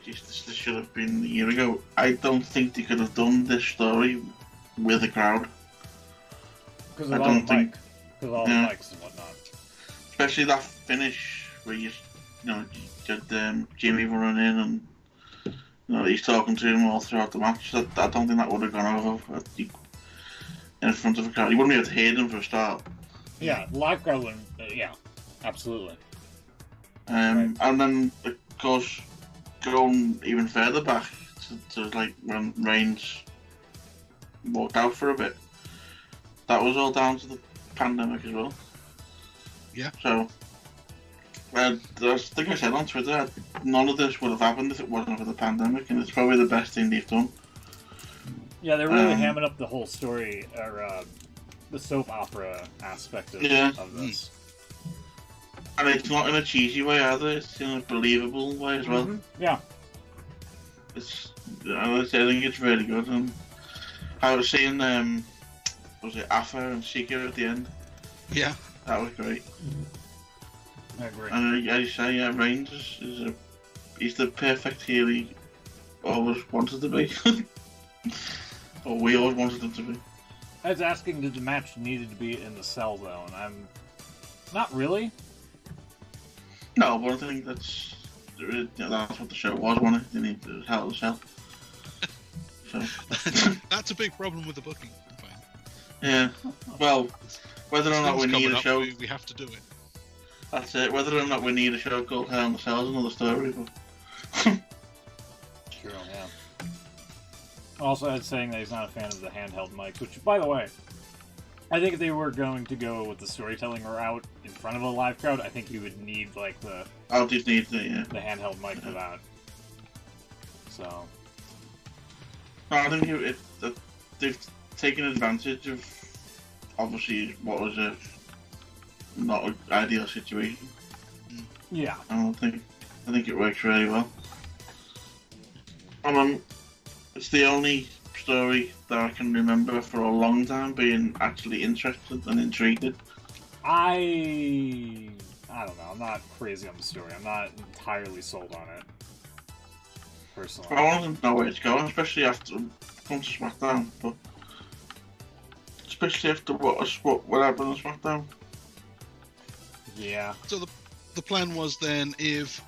this should have been a year ago. I don't think they could have done this story with a crowd. Because of all the mics and whatnot. Especially that finish where you get Jimmy running in and he's talking to him all throughout the match. I don't think that would have gone over in front of a crowd. You wouldn't be able to hear them for a start. Yeah, live crowd wouldn't. Yeah, absolutely. And then of course going even further back to like when Reigns walked out for a bit. That was all down to the pandemic as well. Yeah. So, I think I said on Twitter, none of this would have happened if it wasn't for the pandemic, and it's probably the best thing they've done. Yeah, they're really hamming up the whole story, or the soap opera aspect of this. And it's not in a cheesy way either, it's in a believable way as well. Yeah. I think it's really good. And I was seeing, was it Afa and Seeker at the end? Yeah. That was great. I agree. And as you say, Reigns he's the perfect heel he always wanted to be. Or we always wanted him to be. I was asking, did the match needed to be in the cell though, and I'm not really. No, but I think that's what the show was, wasn't it? They need to Hell in a Cell. So. That's a big problem with the booking. Yeah. Well, whether or not we need a show, we have to do it. That's it. Whether or not we need a show called Hell in a Cell is another story. But True. Yeah. Also, Ed's saying that he's not a fan of the handheld mics, which, by the way, I think if they were going to go with the storytelling route in front of a live crowd, I think you would need like the handheld mic for that. So. No, I think they've taken advantage of obviously what was a not an ideal situation. Yeah. I think it works really well. It's the only story that I can remember for a long time being actually interested and intrigued. I don't know. I'm not crazy on the story. I'm not entirely sold on it. Personally. I want to know where it's going, especially after come to SmackDown. But especially after what happened on SmackDown. Yeah. So the plan was then, if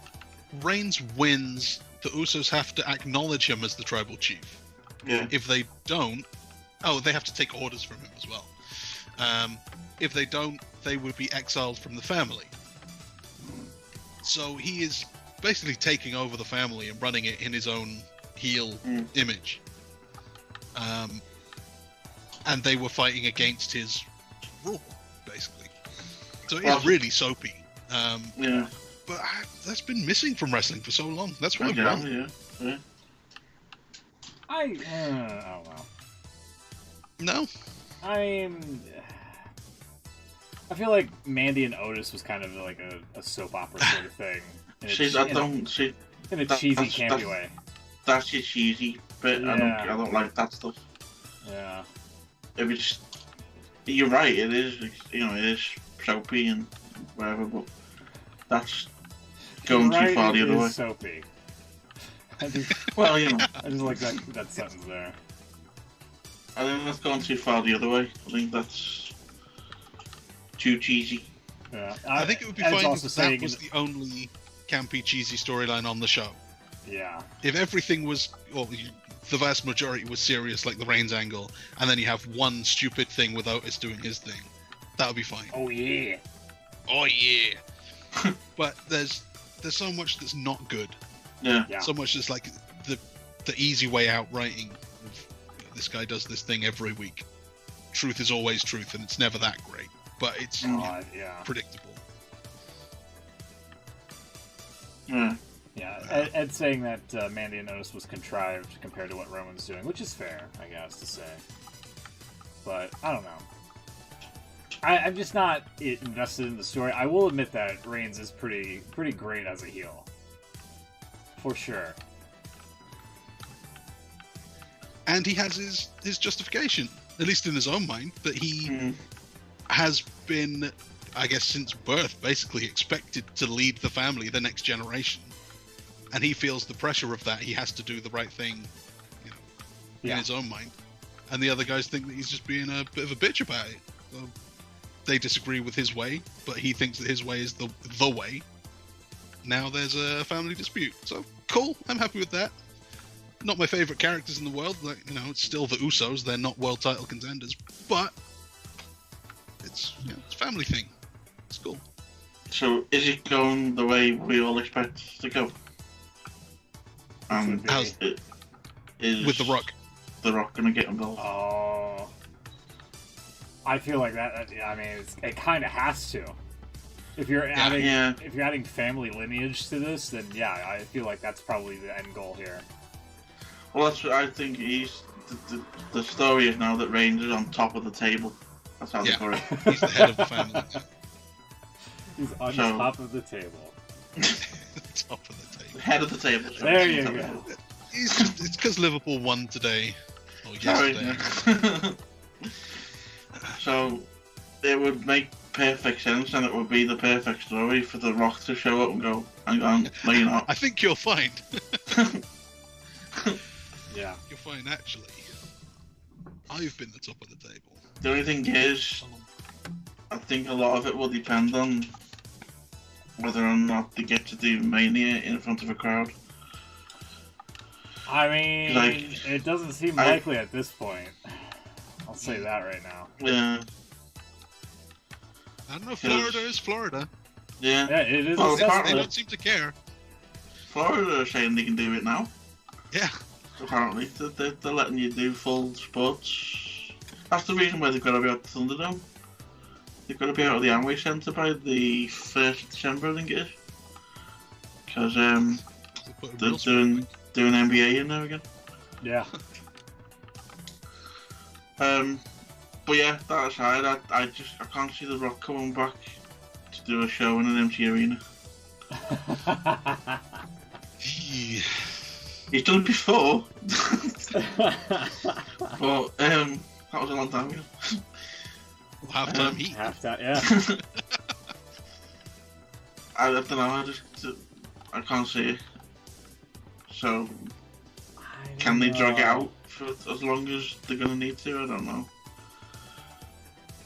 Reigns wins, the Usos have to acknowledge him as the tribal chief. Yeah. If they don't, they have to take orders from him as well. If they don't, they would be exiled from the family. So he is basically taking over the family and running it in his own heel image. And they were fighting against his rule, basically. So it's really soapy. Yeah. But that's been missing from wrestling for so long. That's what I want. Yeah. I don't know. No. I feel like Mandy and Otis was kind of like a soap opera sort of thing. In a cheesy, campy way. That's your cheesy bit. Yeah. I don't like that stuff. Yeah. You're right. It is. It is soapy and whatever, but that's going too far the other way. Soapy. I just like that sentence there. I think that's going too far the other way. I think that's too cheesy. Yeah. I think it would be fine if that was the only campy, cheesy storyline on the show. Yeah. If everything was, the vast majority was serious, like the Reigns angle, and then you have one stupid thing with Otis doing his thing, that would be fine. Oh yeah. Oh yeah. But there's so much that's not good. Yeah. So much that's like the easy way out writing. This guy does this thing every week. Truth is always truth, and it's never that great. But it's predictable. Yeah. Yeah, Ed's saying that Mandy and Otis was contrived compared to what Roman's doing, which is fair, I guess, to say. But, I don't know. I'm just not invested in the story. I will admit that Reigns is pretty great as a heel. For sure. And he has his justification, at least in his own mind, that he has been, I guess, since birth, basically expected to lead the family, the next generation. And he feels the pressure of that. He has to do the right thing, in his own mind. And the other guys think that he's just being a bit of a bitch about it. So they disagree with his way, but he thinks that his way is the way. now there's a family dispute. So cool, I'm happy with that. Not my favorite characters in the world. Like, you know, it's still the Usos. They're not world title contenders, but it's it's a family thing. It's cool. So is it going the way we all expect it to go? How's is with The Rock? The Rock gonna get involved? Oh, I feel like that. I mean, it kind of has to. If you're adding family lineage to this, then yeah, I feel like that's probably the end goal here. Well, that's what I think. The story is now that Reigns is on top of the table. That's how they call it. He's the head of the family. He's on top of the table. Top of the table. Head of the table. There you go. It's because Liverpool won today. Or yesterday. So it would make perfect sense, and it would be the perfect story for The Rock to show up and go, "Hang on, no, you're not." I think you're fine. Yeah. You're fine, actually. I've been the top of the table. The only thing is, I think a lot of it will depend on whether or not they get to do Mania in front of a crowd. I mean, it doesn't seem likely at this point. I'll say that right now. Yeah. I don't know. Florida is Florida. Yeah. Yeah, it is. Well, They don't seem to care. Florida are saying they can do it now. Yeah. Apparently, they're letting you do full sports. That's the reason why they've got to be out the Thunderdome. They've got to be out of the Amway Centre by the 1st of December, I think it is. Because they're doing NBA in there again. Yeah. But yeah, that aside, I can't see The Rock coming back to do a show in an empty arena. He's done it before. But that was a long time ago. Halftime heat. Halftime, yeah. I don't know, I can't see it. So, can they drag it out for as long as they're going to need to? I don't know.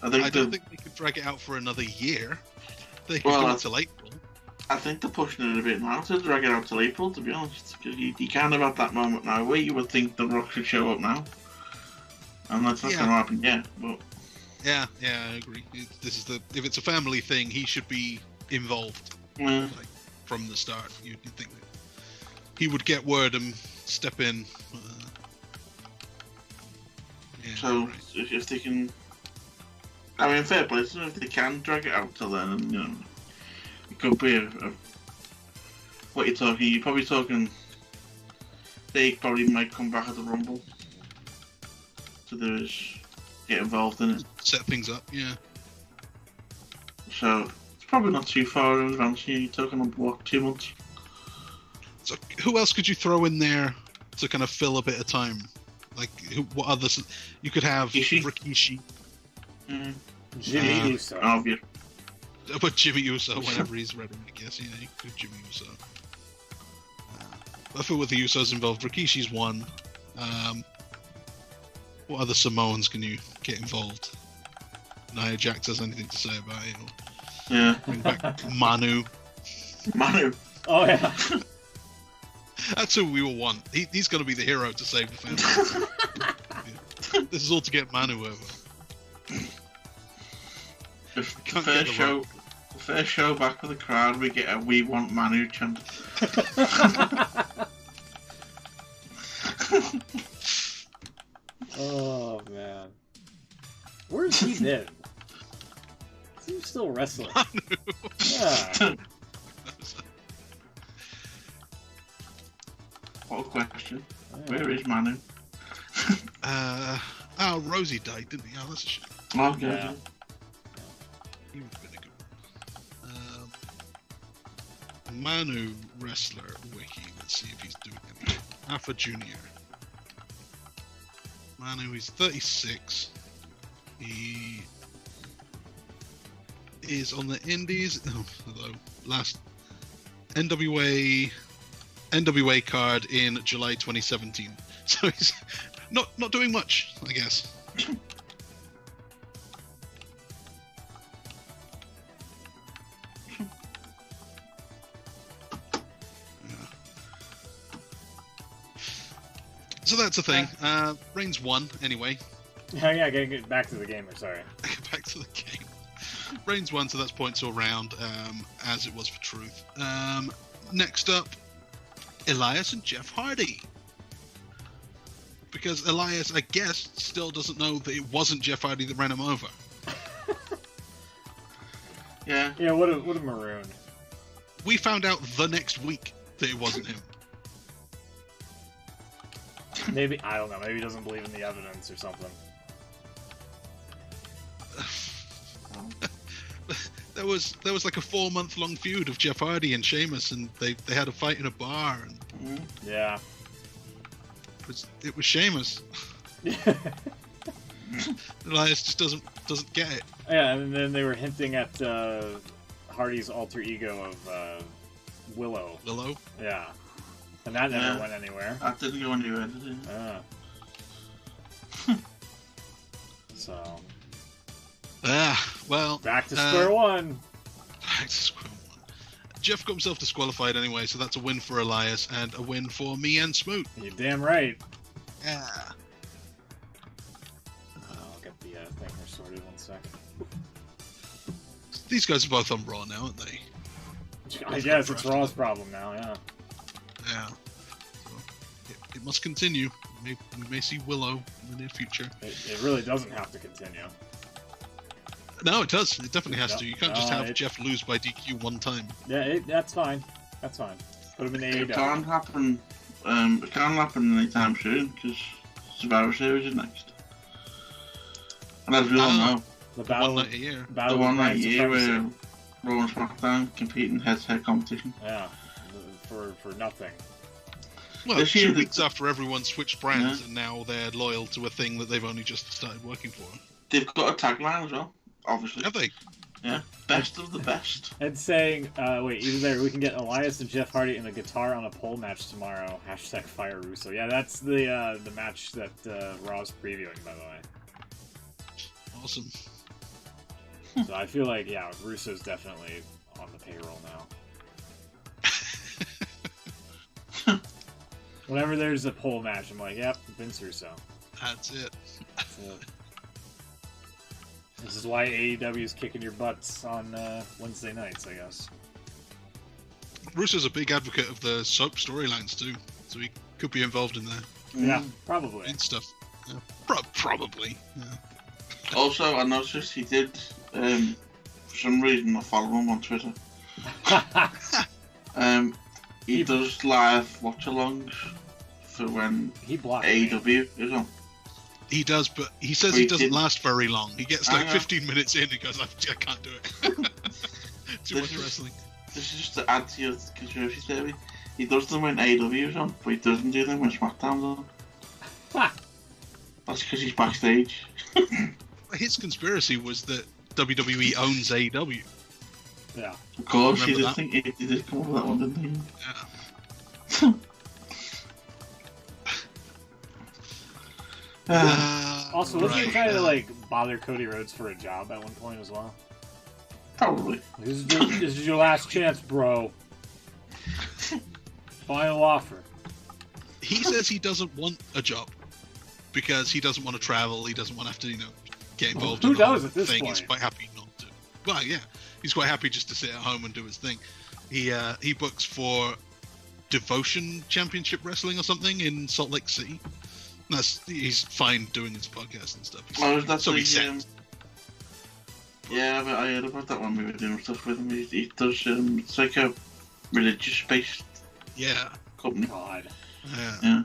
I don't think they could drag it out for another year. They could do it till April. I think they're pushing it a bit now to drag it out till April, to be honest. Because you kind of have that moment now where you would think The Rock should show up now. And that's not going to happen yet, but... Yeah, I agree. If it's a family thing, he should be involved from the start. You'd think that he would get word and step in. So if they can, I mean, fair play. So if they can drag it out till then, it could be a what you're talking. You're probably talking. They probably might come back at the Rumble. So get involved in it. Set things up, yeah. So it's probably not too far in advance. You're talking about 2 months. So who else could you throw in there to kind of fill a bit of time? Like what others? You could have Rikishi. Jimmy Uso. Obvious. But Jimmy Uso whenever he's ready, I guess. Yeah, you could Jimmy Uso. I feel with the Usos involved, Rikishi's one. What other Samoans can you get involved? Nia Jax has anything to say about it? Yeah. Bring back Manu. Manu. Oh yeah. That's who we will want. He's going to be the hero to save the family. Yeah. This is all to get Manu over. The first show back with the crowd, we get a "We Want Manu" chant. Oh man, where's he been? Is he still wrestling? Yeah. What a question. Where is Manu? Rosie died, didn't he? Oh, that's a shame. Oh, yeah. He would have been a good one. Manu wrestler wiki. Let's see if he's doing anything. Alpha Junior. Manu, he's 36. He is on the Indies. Although last NWA card in July 2017. So he's not doing much, I guess. So that's the thing. Reigns won anyway. Oh yeah, get back to the gamer. Sorry. Back to the game. Reigns won, so that's points all round, as it was for Truth. Next up, Elias and Jeff Hardy. Because Elias, I guess, still doesn't know that it wasn't Jeff Hardy that ran him over. Yeah. Yeah, what a maroon. We found out the next week that it wasn't him. Maybe, I don't know, maybe he doesn't believe in the evidence or something. There was like a 4-month-long feud of Jeff Hardy and Sheamus, and they had a fight in a bar, and Yeah. it was Sheamus. Elias just doesn't get it. Yeah, and then they were hinting at Hardy's alter ego of Willow. Willow? Yeah. And that never went anywhere. That didn't go anywhere, did it? So. Well. Back to square one. Back to square one. Jeff got himself disqualified anyway, so that's a win for Elias and a win for me and Smoot. You're damn right. Yeah. I'll get the thing here sorted 1 second. These guys are both on Raw now, aren't they? I guess it's Raw's problem now, yeah. Yeah. So it must continue. We may see Willow in the near future. It really doesn't have to continue. No, it does. It definitely has No, to. You can't just have Jeff lose by DQ one time. Yeah, that's fine. That's fine. Put him in AEW. It can't happen. It can't happen anytime soon because Survivor Series is next. And as we all know, the battle, one night a year. The one night a year where Raw and SmackDown compete in head-to-head competition. Yeah, for nothing. Well, This 2 year weeks after everyone switched brands, and now they're loyal to a thing that they've only just started working for. They've got a tagline as well, obviously. Have they? Yeah, best of the best. And saying, wait, either there, we can get Elias and Jeff Hardy in the guitar on a pole match tomorrow. # Fire Russo. Yeah, that's the match that Raw's previewing, by the way. Awesome. So I feel like, yeah, Russo's definitely on the payroll now. Whenever there's a pole match, I'm like, yep, Vince Russo. That's it. That's it. This is why AEW is kicking your butts on Wednesday nights, I guess. Russo's a big advocate of the soap storylines too, so he could be involved in there. Yeah, probably. And stuff. Yeah. Probably. Yeah. Also, I noticed he did, for some reason, I follow him on Twitter. He does live watch-alongs for when AEW is on. He does, but he says he doesn't last very long. He gets like 15 minutes in, he goes, I can't do it. Too much wrestling. This is just to add to your conspiracy theory. He does them when AEW is on, but he doesn't do them when SmackDown's on. That's because he's backstage. His conspiracy was that WWE owns AEW. Yeah. Of course, he did come up with that one, didn't he? Yeah. Also, wasn't he trying to like bother Cody Rhodes for a job at one point as well? Probably. This is your last chance, bro. Final offer. He says he doesn't want a job because he doesn't want to travel. He doesn't want to have to, get involved in the whole thing. He's quite happy not to. Well, yeah, he's quite happy just to sit at home and do his thing. He books for Devotion Championship Wrestling or something in Salt Lake City. He's fine doing his podcast and stuff. So he said. Yeah, but I heard about that when we were doing stuff with him. He does. It's like a religious-based. Company. God. Yeah.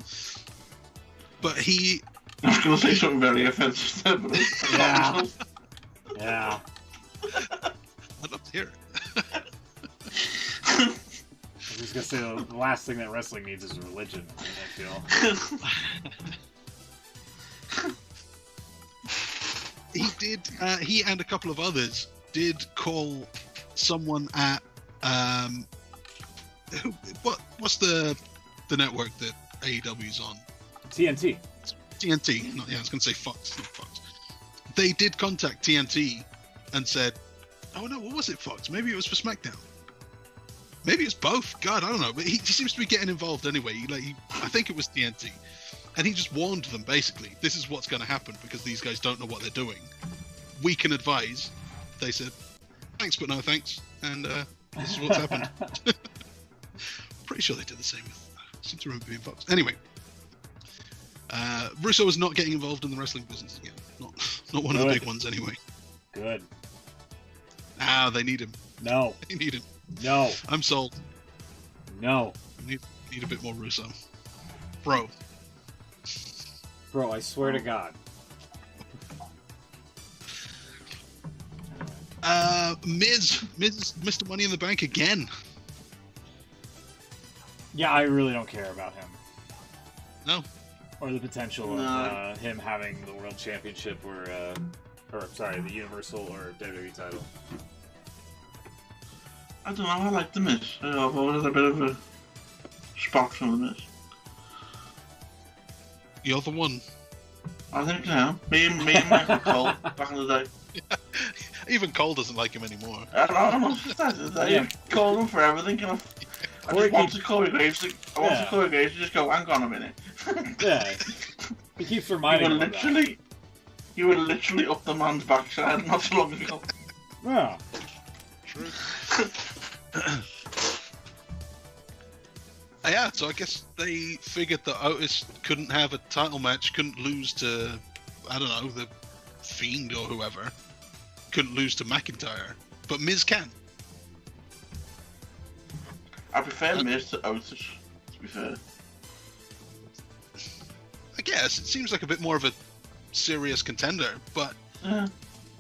But he. I was going to say something very offensive there, but yeah. Yeah. I'd love to hear it. I was going to say the last thing that wrestling needs is religion, I feel. He and a couple of others did call someone at what's the network that AEW's on? TNT. TNT. I was going to say Fox. Not Fox. They did contact TNT and said, "Oh no, what was it, Fox? Maybe it was for SmackDown. Maybe it's both. God, I don't know." But he seems to be getting involved anyway. I think it was TNT, And he just warned them, basically, this is what's going to happen because these guys don't know what they're doing. We can advise. They said, thanks, but no thanks. And this is what's happened. Pretty sure they did the same with... I seem to remember being Fox. Anyway. Russo is not getting involved in the wrestling business again. Not one of the big ones, anyway. Good. Ah, they need him. No. They need him. No. I'm sold. No. Need a bit more Russo. Bro, I swear to God. Miz, Mr. Money in the Bank again. Yeah, I really don't care about him. No. Or the potential of him having the World Championship the Universal or WWE title. I don't know, I like The Miz. I've always had a bit of a spot for The Miz. You're the one. I think so. Me and Michael Cole back in the day. Yeah. Even Cole doesn't like him anymore. I don't know. I call him for everything. I just wanted Corey Graves to just go, hang on a minute. Yeah. He keeps reminding me of that. You were literally up the man's backside not so long ago. Yeah. True. Yeah, so I guess they figured that Otis couldn't have a title match, couldn't lose to, I don't know, the Fiend or whoever. Couldn't lose to McIntyre. But Miz can. I prefer Miz to Otis, to be fair. I guess. It seems like a bit more of a serious contender, but...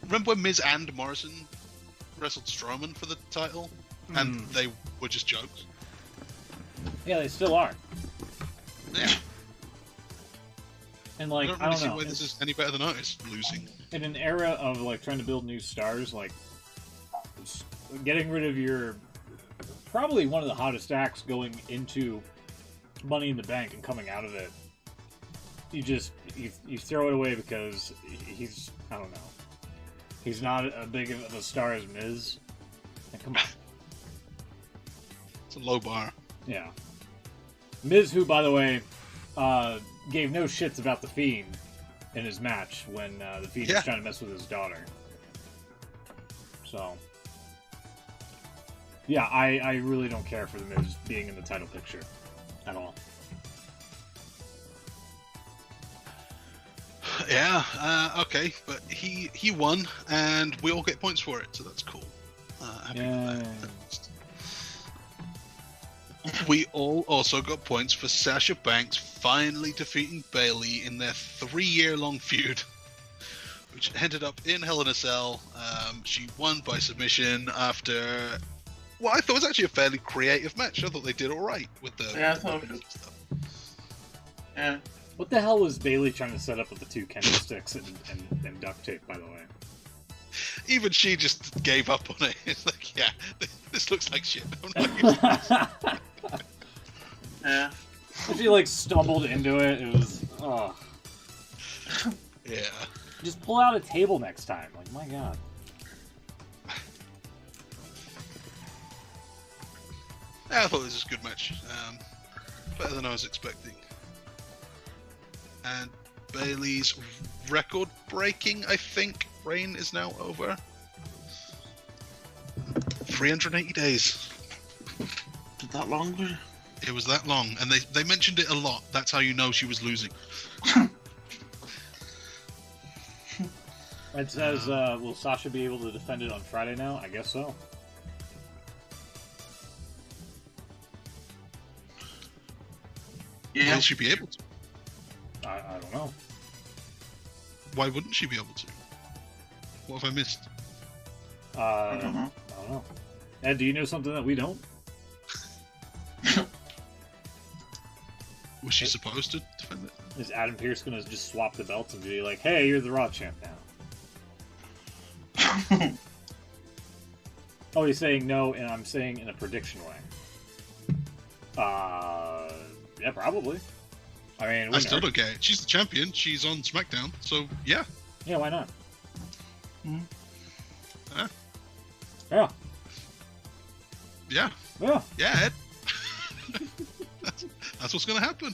Remember when Miz and Morrison wrestled Strowman for the title? And they were just jokes? Yeah, they still are. Yeah. And like, I don't see why this is any better than Otis losing. In an era of like trying to build new stars, like getting rid of your probably one of the hottest acts going into Money in the Bank and coming out of it, you throw it away because he's, I don't know, he's not as big of a star as Miz. And come on. It's a low bar. Yeah. Miz, who, by the way, gave no shits about The Fiend in his match when The Fiend was trying to mess with his daughter. So, yeah, I really don't care for The Miz being in the title picture at all. Yeah, okay, but he won, and we all get points for it, so that's cool. Happy with that. We all also got points for Sasha Banks finally defeating Bayley in their 3-year-long feud, which ended up in Hell in a Cell. She won by submission after what I thought was actually a fairly creative match. I thought they did all right with the I thought it was stuff. Yeah. What the hell was Bayley trying to set up with the two kendo sticks and duct tape, by the way? Even she just gave up on it. It's like, yeah, this looks like shit. I'm not Yeah. She like stumbled into it. It was, Yeah. Just pull out a table next time. Like, my God. Yeah, I thought this was a good match. Better than I was expecting. And Bayley's record-breaking, I think, reign is now over. 380 days. Did that long? It was that long, and they mentioned it a lot. That's how you know she was losing. It says, will Sasha be able to defend it on Friday now? I guess so. Yeah. Will she be able to? I don't know. Why wouldn't she be able to? What have I missed? I don't know. I don't know. Ed, do you know something that we don't? Was she supposed to defend it? Is Adam Pearce going to just swap the belts and be like, hey, you're the Raw champ now? Oh, he's saying no, and I'm saying in a prediction way. Yeah, probably. I mean, I still don't get it. She's the champion. She's on SmackDown, so yeah. Yeah, why not? Mm-hmm. Yeah. Yeah. Yeah. Yeah. Yeah, Ed. That's what's going to happen.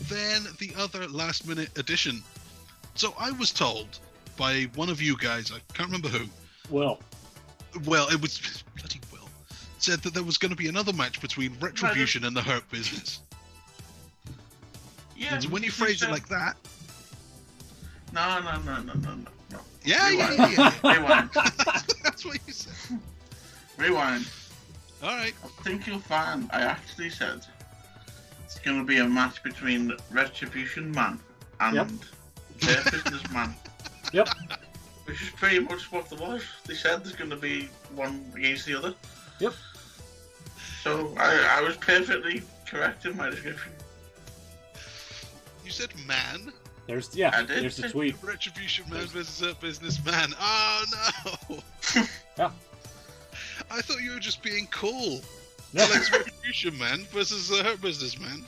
Then the other last-minute addition. So I was told by one of you guys, I can't remember who. Well, it was bloody Will. Said that there was going to be another match between Retribution and the Hurt Business. Yeah. So when you phrase it like that. No. Yeah. Rewind. That's what you said. Rewind. All right. I think you'll find I actually said it's going to be a match between Retribution Man and their Business Man. Yep. Which is pretty much what there was. They said there's going to be one against the other. Yep. So I was perfectly correct in my description. You said man. There's the tweet. Retribution Man versus Business Man. Oh no. Yeah. I thought you were just being cool. No. Like Retribution Man versus Hurt Business Man.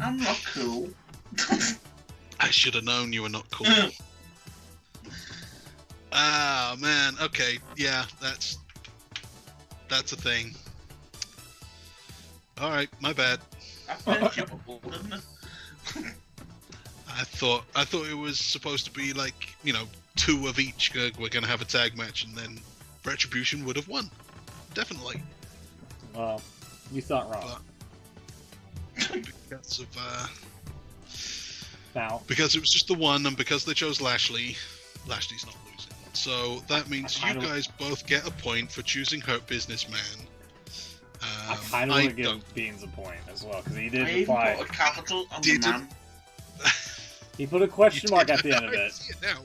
I'm not cool. I should have known you were not cool. Ah, man. Okay, yeah, that's a thing. All right, my bad. That's unkeepable, isn't it? I thought it was supposed to be like, you know, two of each. We're gonna have a tag match, and then Retribution would have won. Definitely. Well, you thought wrong. But because of Now. because it was just the one, and because they chose Lashley's not losing. So that means you guys both get a point for choosing Hurt Business Man. I kind of want to give Beans a point as well, because he did reply. Put a capital on the man. He put a question mark at the end of it. See it now.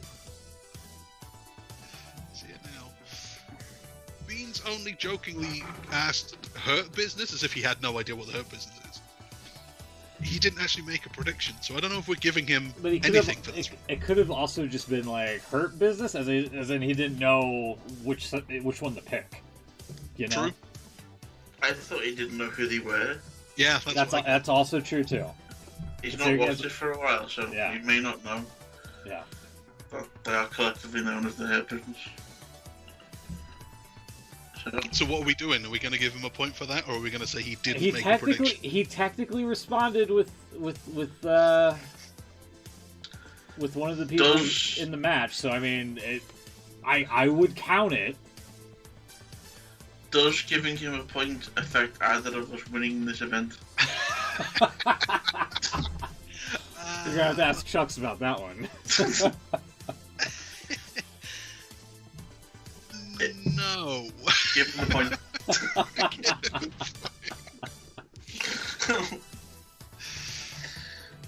Beans only jokingly asked Hurt Business as if he had no idea what the Hurt Business is. He didn't actually make a prediction, so I don't know if we're giving him anything for this. It could have also just been like Hurt Business, as in he didn't know which one to pick. You know? True. I thought he didn't know who they were. Yeah, that's also true too. He's not watched it for a while, so yeah. he may not know. Yeah. That they are collectively known as the Hurt Business. So what are we doing? Are we going to give him a point for that, or are we going to say he didn't make a prediction? He technically responded with one of the people in the match. So I mean, I would count it. Does giving him a point affect either of us winning this event? You're gonna have to ask Chucks about that one. No. Give him the point.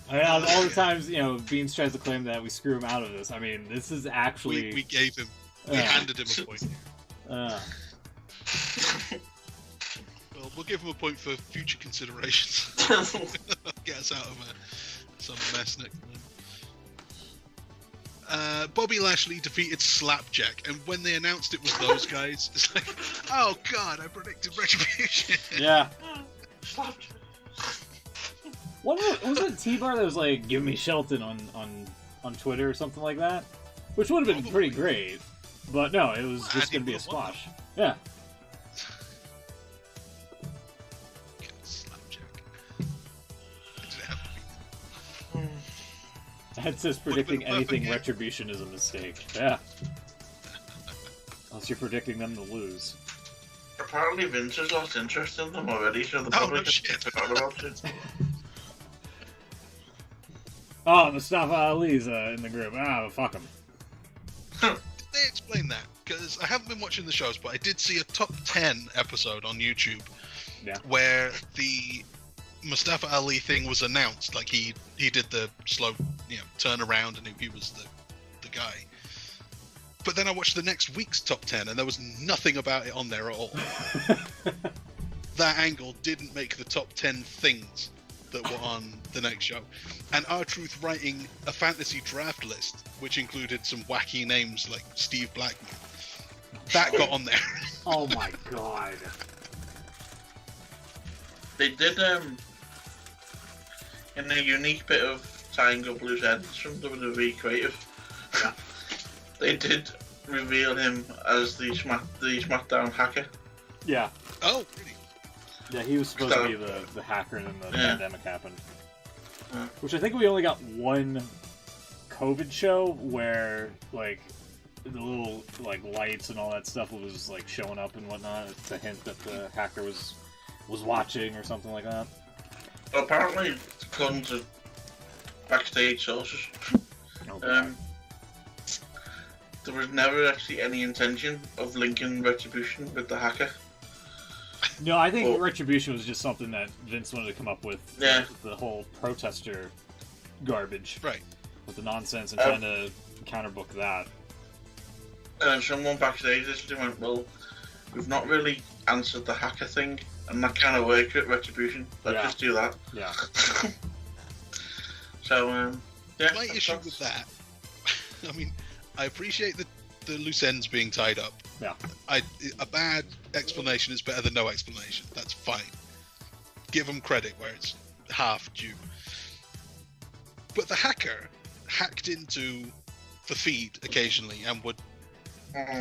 I mean, all the times, you know, Beans tries to claim that we screw him out of this. I mean, this is actually... We gave him... We handed him a point. Well, we'll give him a point for future considerations. Get us out of some mess next time. Bobby Lashley defeated Slapjack, and when they announced it was those guys, it's like, oh god, I predicted Retribution. Yeah. Was it T-Bar that was like, give me Shelton on Twitter or something like that? Which would have been pretty great. But no, it was just going to be a squash. Yeah. That says predicting anything Retribution is a mistake. Yeah. Unless you're predicting them to lose. Apparently Vince has lost interest in them already, so the public forgot about it. Oh, Mustafa Ali's in the group. Ah, fuck him. Did they explain that? Because I haven't been watching the shows, but I did see a top 10 episode on YouTube where the Mustafa Ali thing was announced. Like he did the slow, turn around, and he was the guy. But then I watched the next week's top 10, and there was nothing about it on there at all. That angle didn't make the top 10 things that were on the next show. And R-Truth writing a fantasy draft list, which included some wacky names like Steve Blackman. That got on there. Oh my god. They did, in a unique bit of tying up loose ends from WWE Creative, they did reveal him as the SmackDown hacker. Yeah. Oh, really? Yeah, he was supposed to be the hacker, and then the pandemic happened. Which I think we only got one COVID show where, like, the little, like, lights and all that stuff was, like, showing up and whatnot to hint that the hacker was watching or something like that. Well, apparently, according to backstage sources, there was never actually any intention of linking Retribution with the hacker. No, I think Retribution was just something that Vince wanted to come up with. Yeah. The whole protester garbage. Right. With the nonsense and trying to counterbook that. And someone backstage just went, well, we've not really answered the hacker thing, and that kind of worked at Retribution. Let's just do that. Yeah. So, yeah. My issue with that, I mean, I appreciate the loose ends being tied up. Yeah. A bad explanation is better than no explanation. That's fine. Give them credit where it's half due. But the hacker hacked into the feed occasionally and would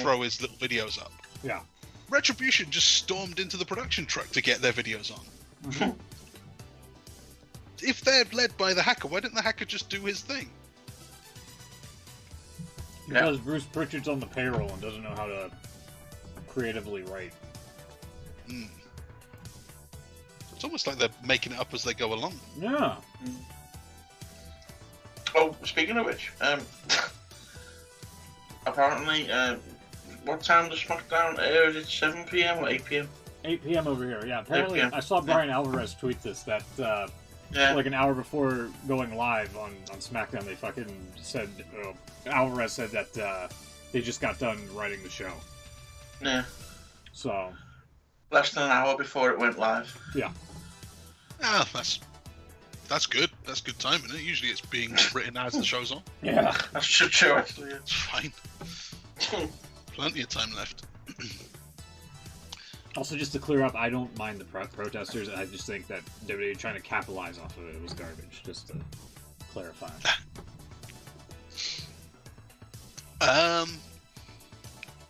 throw his little videos up. Yeah. Retribution just stormed into the production truck to get their videos on. Mm-hmm. If they're led by the hacker, why didn't the hacker just do his thing? Because Bruce Pritchard's on the payroll and doesn't know how to creatively write. It's almost like they're making it up as they go along. Yeah. Oh, speaking of which, apparently, what time does SmackDown air? Is it 7 p.m. or 8 p.m.? 8 p.m. over here, yeah. Apparently, I saw Brian Alvarez tweet this, that like an hour before going live on SmackDown, they fucking said, Alvarez said that they just got done writing the show. Yeah. So. Less than an hour before it went live. Yeah. Ah, that's good. That's good time, isn't it? Usually it's being written as the show's on. Yeah. That's true, actually. It's fine. Plenty of time left. Also, just to clear up, I don't mind the protesters. I just think that WWE trying to capitalize off of it was garbage, just to clarify.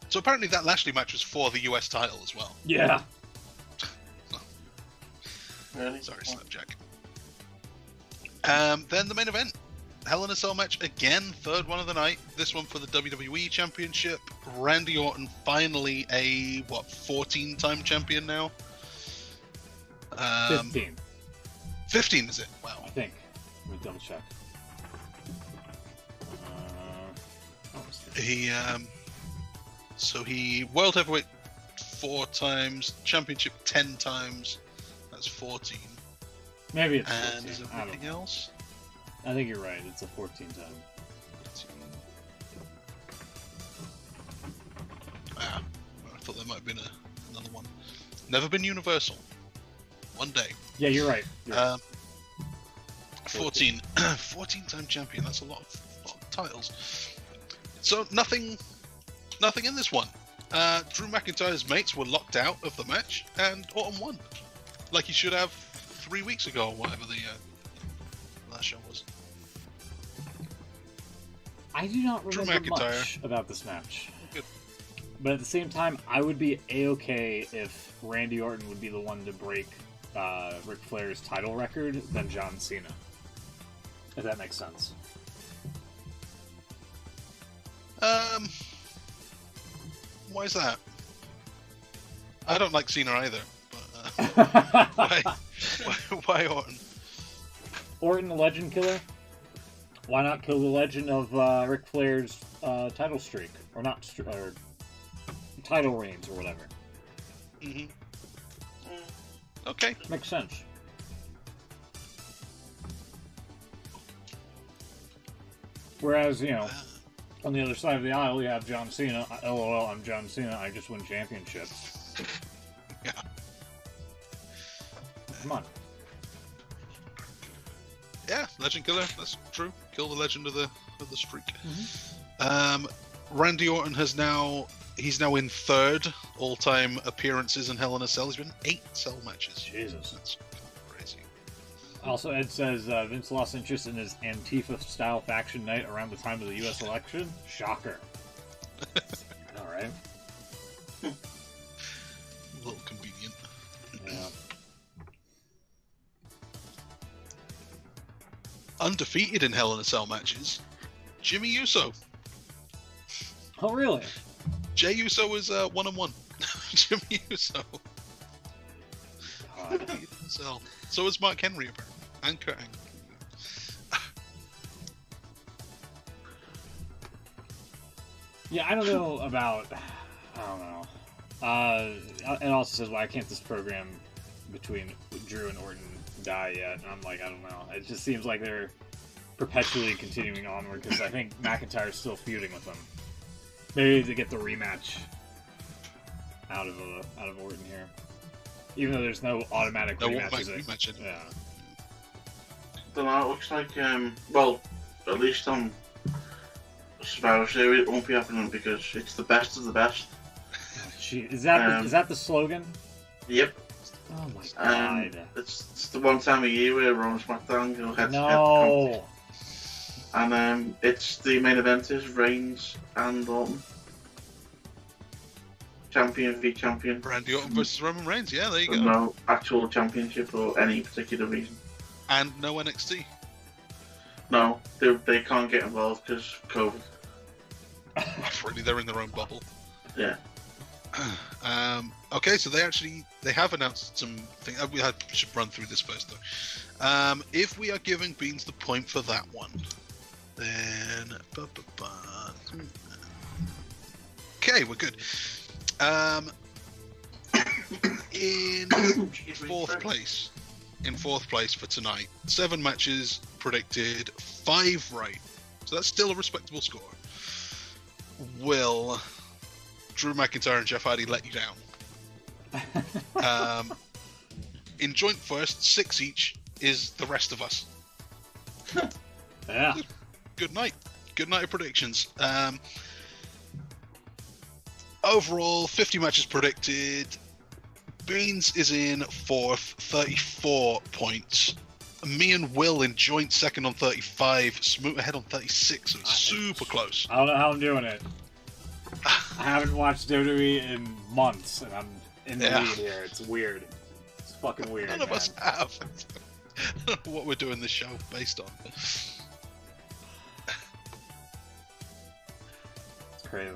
So apparently that Lashley match was for the US title as well. Yeah. Really? Sorry, Slapjack. Then the main event. Hell in a Cell match again, third one of the night. This one for the WWE Championship. Randy Orton finally a 14-time champion now. 15. 15 is it? Wow. I think. Let me double check. He World Heavyweight 4 times, Championship 10 times. That's 14. Maybe it's 14. And is there anything else? I think you're right. It's a 14 time. I thought there might have been another one. Never been Universal. One day. Yeah, you're right. 14. 14-time champion. That's a lot of titles. So nothing in this one. Drew McIntyre's mates were locked out of the match, and Orton won. Like he should have 3 weeks ago, or whatever the last show was. I do not remember much about this match. Good. But at the same time, I would be A-okay if Randy Orton would be the one to break Ric Flair's title record than John Cena. If that makes sense. Why is that? I don't like Cena either. But, why Orton? Orton, the legend killer? Why not kill the legend of Ric Flair's title streak? Or not, or title reigns, or whatever. Mm-hmm. Okay. Makes sense. Whereas, you know, on the other side of the aisle, you have John Cena. LOL, I'm John Cena. I just win championships. Yeah. Come on. Yeah, legend killer. That's true. Kill the legend of the streak. Mm-hmm. Randy Orton he's now in third all-time appearances in Hell in a Cell. He's been 8 cell matches. Jesus. That's crazy. Also, Ed says Vince lost interest in his Antifa-style faction night around the time of the U.S. election. Shocker. All right. A little convenient. Yeah. undefeated in Hell in a Cell matches, Jimmy Uso. Oh, really? Jey Uso is 1-1. Jimmy Uso. So is Mark Henry, apparently. And Kurt Angle. Yeah, I don't know. It also says, why can't this program between Drew and Orton die yet? And I'm like, I don't know. It just seems like they're perpetually continuing onward, because I think McIntyre's still feuding with them. Maybe to get the rematch out of Orton here, even though there's no automatic rematches. Yeah. Don't know. It looks like well, at least on Survivor Series it won't be happening because it's the best of the best. Oh, gee. Is that the slogan? Yep. Oh my god. It's the one time a year where we're on SmackDown go head to head. No. And it's the main event is Reigns and Orton. Champion v champion. Randy Orton versus Roman Reigns. Yeah, there you go. No actual championship for any particular reason. And no NXT. No, they can't get involved because COVID. Really, they're in their own bubble. Yeah. Okay, so they have announced some things. We should run through this first though. If we are giving Beans the point for that one, then okay, we're good. In fourth place for tonight, 7 matches predicted, 5 right, so that's still a respectable score. Will Drew McIntyre and Jeff Hardy let you down? In joint first, 6 each is the rest of us. Yeah. Good night of predictions. Overall, 50 matches predicted. Beans is in 4th, 34 points. Me and Will in joint second on 35. Smoot ahead on 36, so it's super close. I don't know how I'm doing it. I haven't watched WWE in months, and I'm in the lead here. It's weird. It's fucking weird. None of us have. I don't know what we're doing this show based on. It's crazy.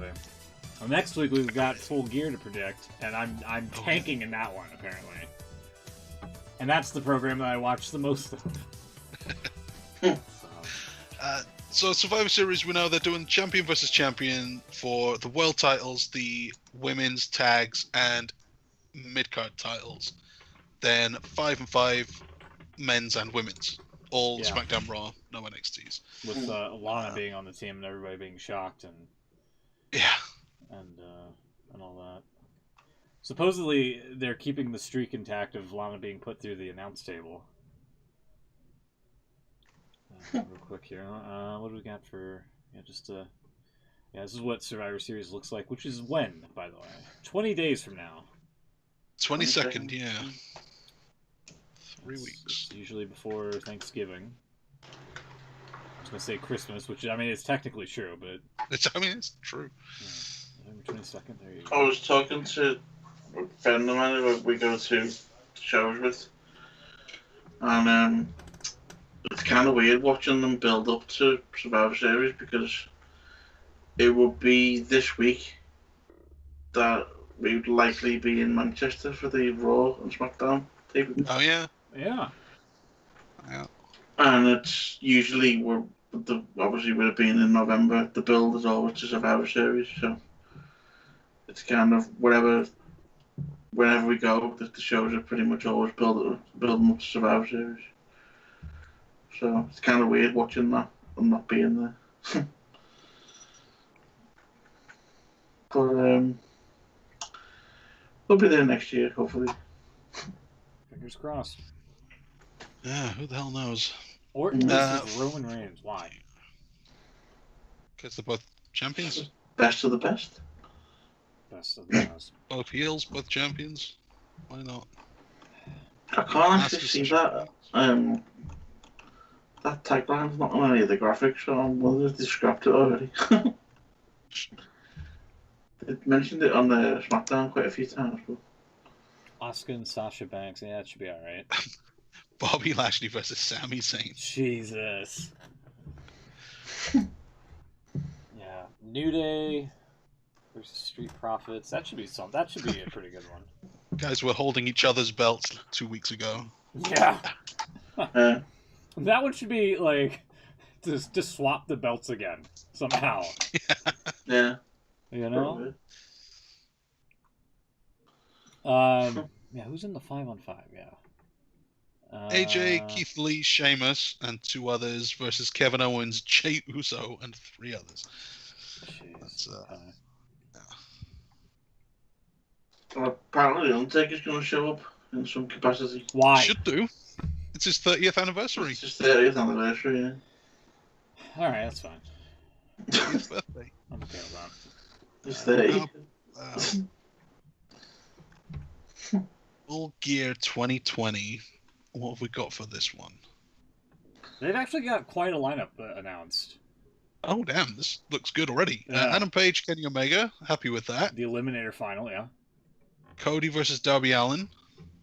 Well, next week we've got Full Gear to predict, and I'm tanking in that one apparently. And that's the program that I watch the most of. So Survivor Series, we know they're doing champion versus champion for the world titles, the women's tags, and mid-card titles. Then 5 and 5, men's and women's. All SmackDown Raw, no NXTs. With Lana being on the team and everybody being shocked and all that. Supposedly, they're keeping the streak intact of Lana being put through the announce table. Real quick here. What do we got for... this is what Survivor Series looks like, which is when, by the way? 20 days from now. 22nd, yeah. 3 weeks. It's usually before Thanksgiving. I was going to say Christmas, which, I mean, it's technically true, but... It's true. Yeah. November 22nd, there you go. I was talking to a friend of mine who we go to shows with, and it's kind of weird watching them build up to Survivor Series because it would be this week that we would likely be in Manchester for the Raw and SmackDown taping. Oh yeah. Yeah. And it's usually obviously would have been in November. The build is always to Survivor Series, so it's kind of whenever we go, the shows are pretty much always building up to Survivor Series. So it's kind of weird watching that and not being there. But we'll be there next year, hopefully. Fingers crossed. Yeah, who the hell knows? Orton versus Roman Reigns. Why? Because they're both champions. Best of the best. Best of the best. Both heels, both champions. Why not? I can't actually see that. That tagline's not on any of the graphics, so I'm wondering if they scrapped it already. They mentioned it on the SmackDown quite a few times. But... Asuka and Sasha Banks. Yeah, that should be alright. Bobby Lashley versus Sami Zayn. Jesus. Yeah, New Day versus Street Profits. That should be something. That should be a pretty good one. Guys were holding each other's belts 2 weeks ago. Yeah. That one should be like just swap the belts again somehow. Yeah. You know. Yeah. Who's in the 5-on-5? Yeah. AJ, Keith Lee, Sheamus, and 2 others versus Kevin Owens, Jey Uso, and 3 others. Jeez. Well, apparently, Undertaker's going to show up in some capacity. Why? Should do. It's his 30th anniversary. It's his 30th anniversary, yeah. All right, that's fine. His birthday. I'm okay with that. His 30th. Full Gear 2020. What have we got for this one? They've actually got quite a lineup announced. Oh, damn. This looks good already. Yeah. Adam Page, Kenny Omega. Happy with that. The Eliminator final, yeah. Cody versus Darby Allin.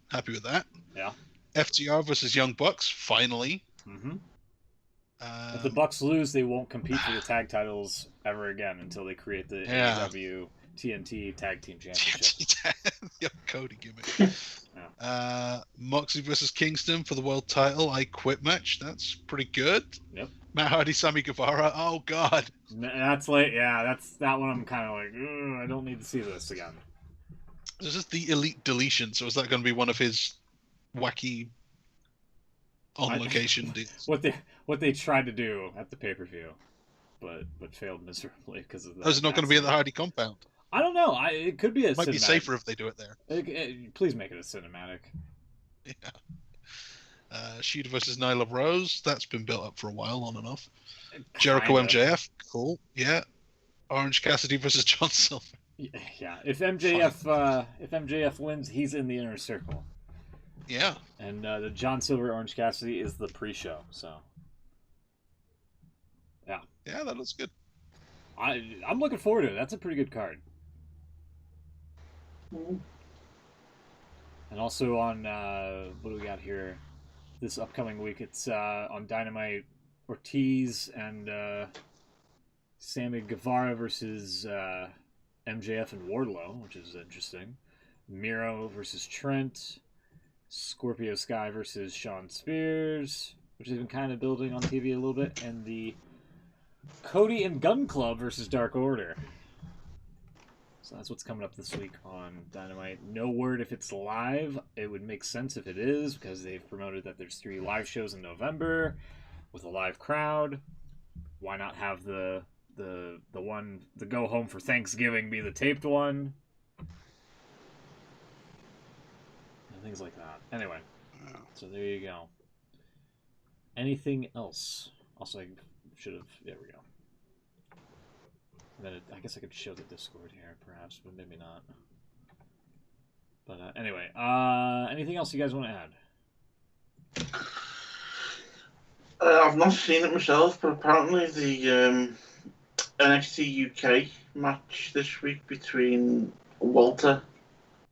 Happy with that. Yeah. FTR versus Young Bucks. Finally. Mm-hmm. If the Bucks lose, they won't compete for the tag titles ever again until they create the AEW TNT Tag Team Championship. Yep, Cody gimmick. Moxley versus Kingston for the world title. I Quit match. That's pretty good. Yep. Matt Hardy, Sammy Guevara. Oh God. That's like, that's that one. I'm kind of like, I don't need to see this again. This is the Elite Deletion. So is that going to be one of his wacky on location deals? What they tried to do at the pay-per-view, but failed miserably because of that. Oh, is it not going to be at the Hardy compound? I don't know. It could be a. It might cinematic. be safer if they do it there. Please make it a cinematic. Yeah. Shida versus Nyla Rose. That's been built up for a while, on and off. Jericho MJF. Cool. Yeah. Orange Cassidy versus John Silver. Yeah. If MJF wins, he's in the inner circle. Yeah. And the John Silver Orange Cassidy is the pre-show. So. Yeah. Yeah, that looks good. I'm looking forward to it. That's a pretty good card. Mm-hmm. And also on what do we got here? This upcoming week, it's on Dynamite. Ortiz and Sammy Guevara versus MJF and Wardlow, which is interesting. Miro versus Trent. Scorpio Sky versus Shawn Spears, which has been kind of building on TV a little bit. And the Cody and Gun Club versus Dark Order. So that's what's coming up this week on Dynamite. No word if it's live. It would make sense if it is, because they've promoted that there's 3 live shows in November with a live crowd. Why not have the one, the go home for Thanksgiving, be the taped one? And things like that. Anyway, so there you go. Anything else? Also, I should have. There we go. And then I guess I could show the Discord here, perhaps, but maybe not. But anyway, anything else you guys want to add? I've not seen it myself, but apparently the NXT UK match this week between Walter,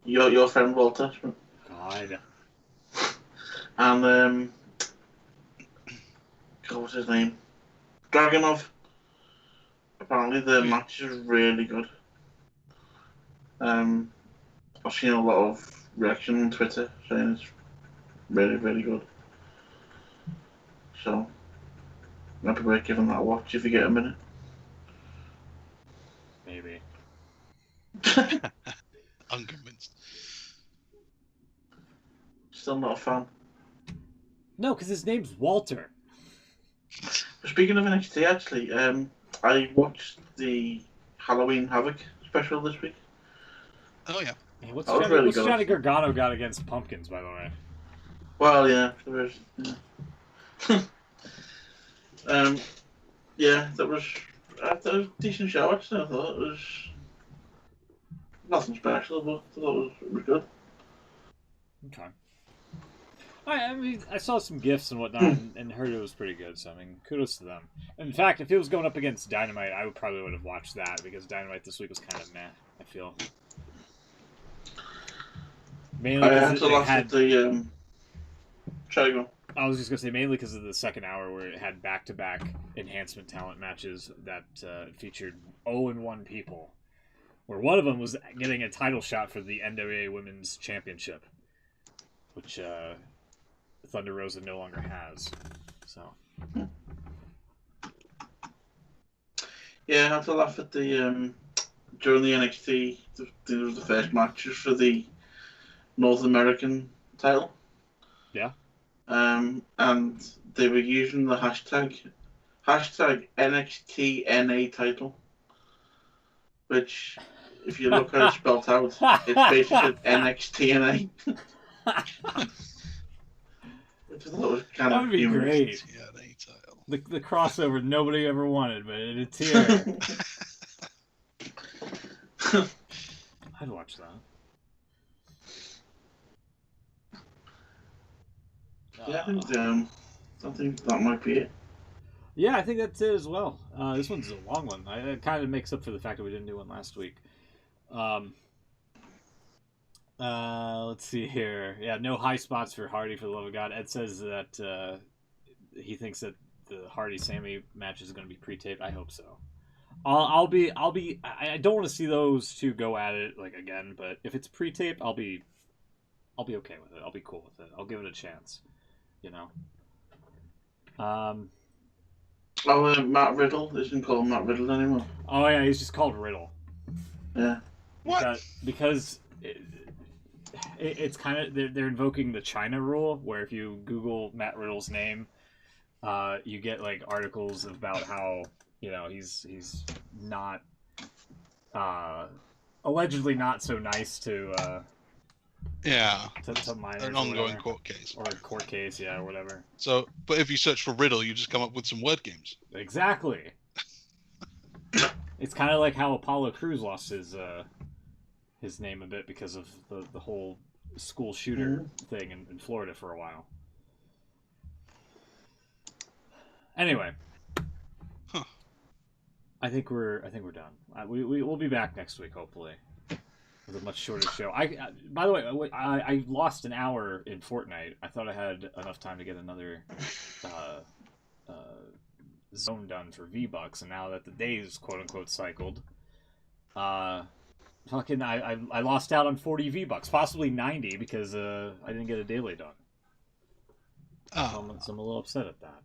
your friend Walter, God, and what's his name, Dragunov. Apparently the match is really good. I've seen a lot of reaction on Twitter saying it's really, really good. So, might be worth giving that a watch if you get a minute. maybe. Unconvinced. Still not a fan. No, because his name's Walter. Speaking of NXT, actually, I watched the Halloween Havoc special this week. Oh yeah. Hey, what's That was really good. Johnny Gargano got against Pumpkins, by the way? Well, yeah, there is. Yeah, yeah, that was a decent show. Actually, I thought it was nothing special, but I thought it was good. Okay. I mean, I saw some GIFs and whatnot and heard it was pretty good, so I mean, kudos to them. In fact, if it was going up against Dynamite, I probably would have watched that, because Dynamite this week was kind of meh, I feel. Mainly I had to laugh at the Sorry, go. I was just gonna say mainly because of the second hour where it had back-to-back enhancement talent matches that featured 0-1 people, where one of them was getting a title shot for the NWA Women's Championship, which Thunder Rosa no longer has. So. Yeah, I had to laugh at the during the NXT. There was the first matches for the North American title. Yeah. And they were using the hashtag NXTNA title, which, if you look how it's spelled out, it's basically NXTNA. Which I thought was kind That of would be great. TNA title. The crossover nobody ever wanted, but it's here. I'd watch that. Yeah, I think that might be it. Yeah, I think that's it as well. This one's a long one. It kind of makes up for the fact that we didn't do one last week. Let's see here. Yeah, no high spots for Hardy, for the love of God. Ed says that he thinks that the Hardy-Sammy match is going to be pre-taped. I hope so. I don't want to see those two go at it like again, but if it's pre-taped, I'll be okay with it. I'll be cool with it. I'll give it a chance. You know. Matt Riddle isn't called Matt Riddle anymore. Oh yeah, he's just called Riddle. Yeah. What? Because it's kind of they're invoking the China rule, where if you Google Matt Riddle's name, you get like articles about how he's not allegedly not so nice to minors, an ongoing court case or a court case, or whatever. So, but if you search for Riddle, you just come up with some word games. Exactly. It's kind of like how Apollo Crews lost his name a bit because of the whole school shooter thing in Florida for a while. Anyway, I think we're done. We'll be back next week, hopefully, with a much shorter show. By the way, I lost an hour in Fortnite. I thought I had enough time to get another zone done for V-Bucks, and now that the days quote unquote cycled, I lost out on 40 V-Bucks, possibly 90 because I didn't get a daily done. So I'm a little upset at that.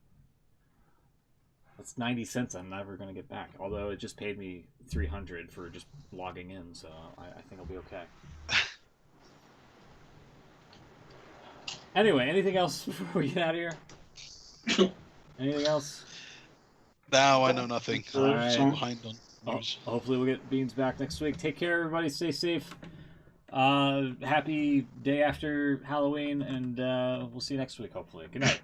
That's 90 cents I'm never going to get back. Although it just paid me $300 for just logging in, so I think I'll be okay. Anyway, anything else before we get out of here? Anything else? Now I know nothing. All right. I'm behind on news. Hopefully we'll get Beans back next week. Take care, everybody. Stay safe. Happy day after Halloween, and we'll see you next week, hopefully. Good night.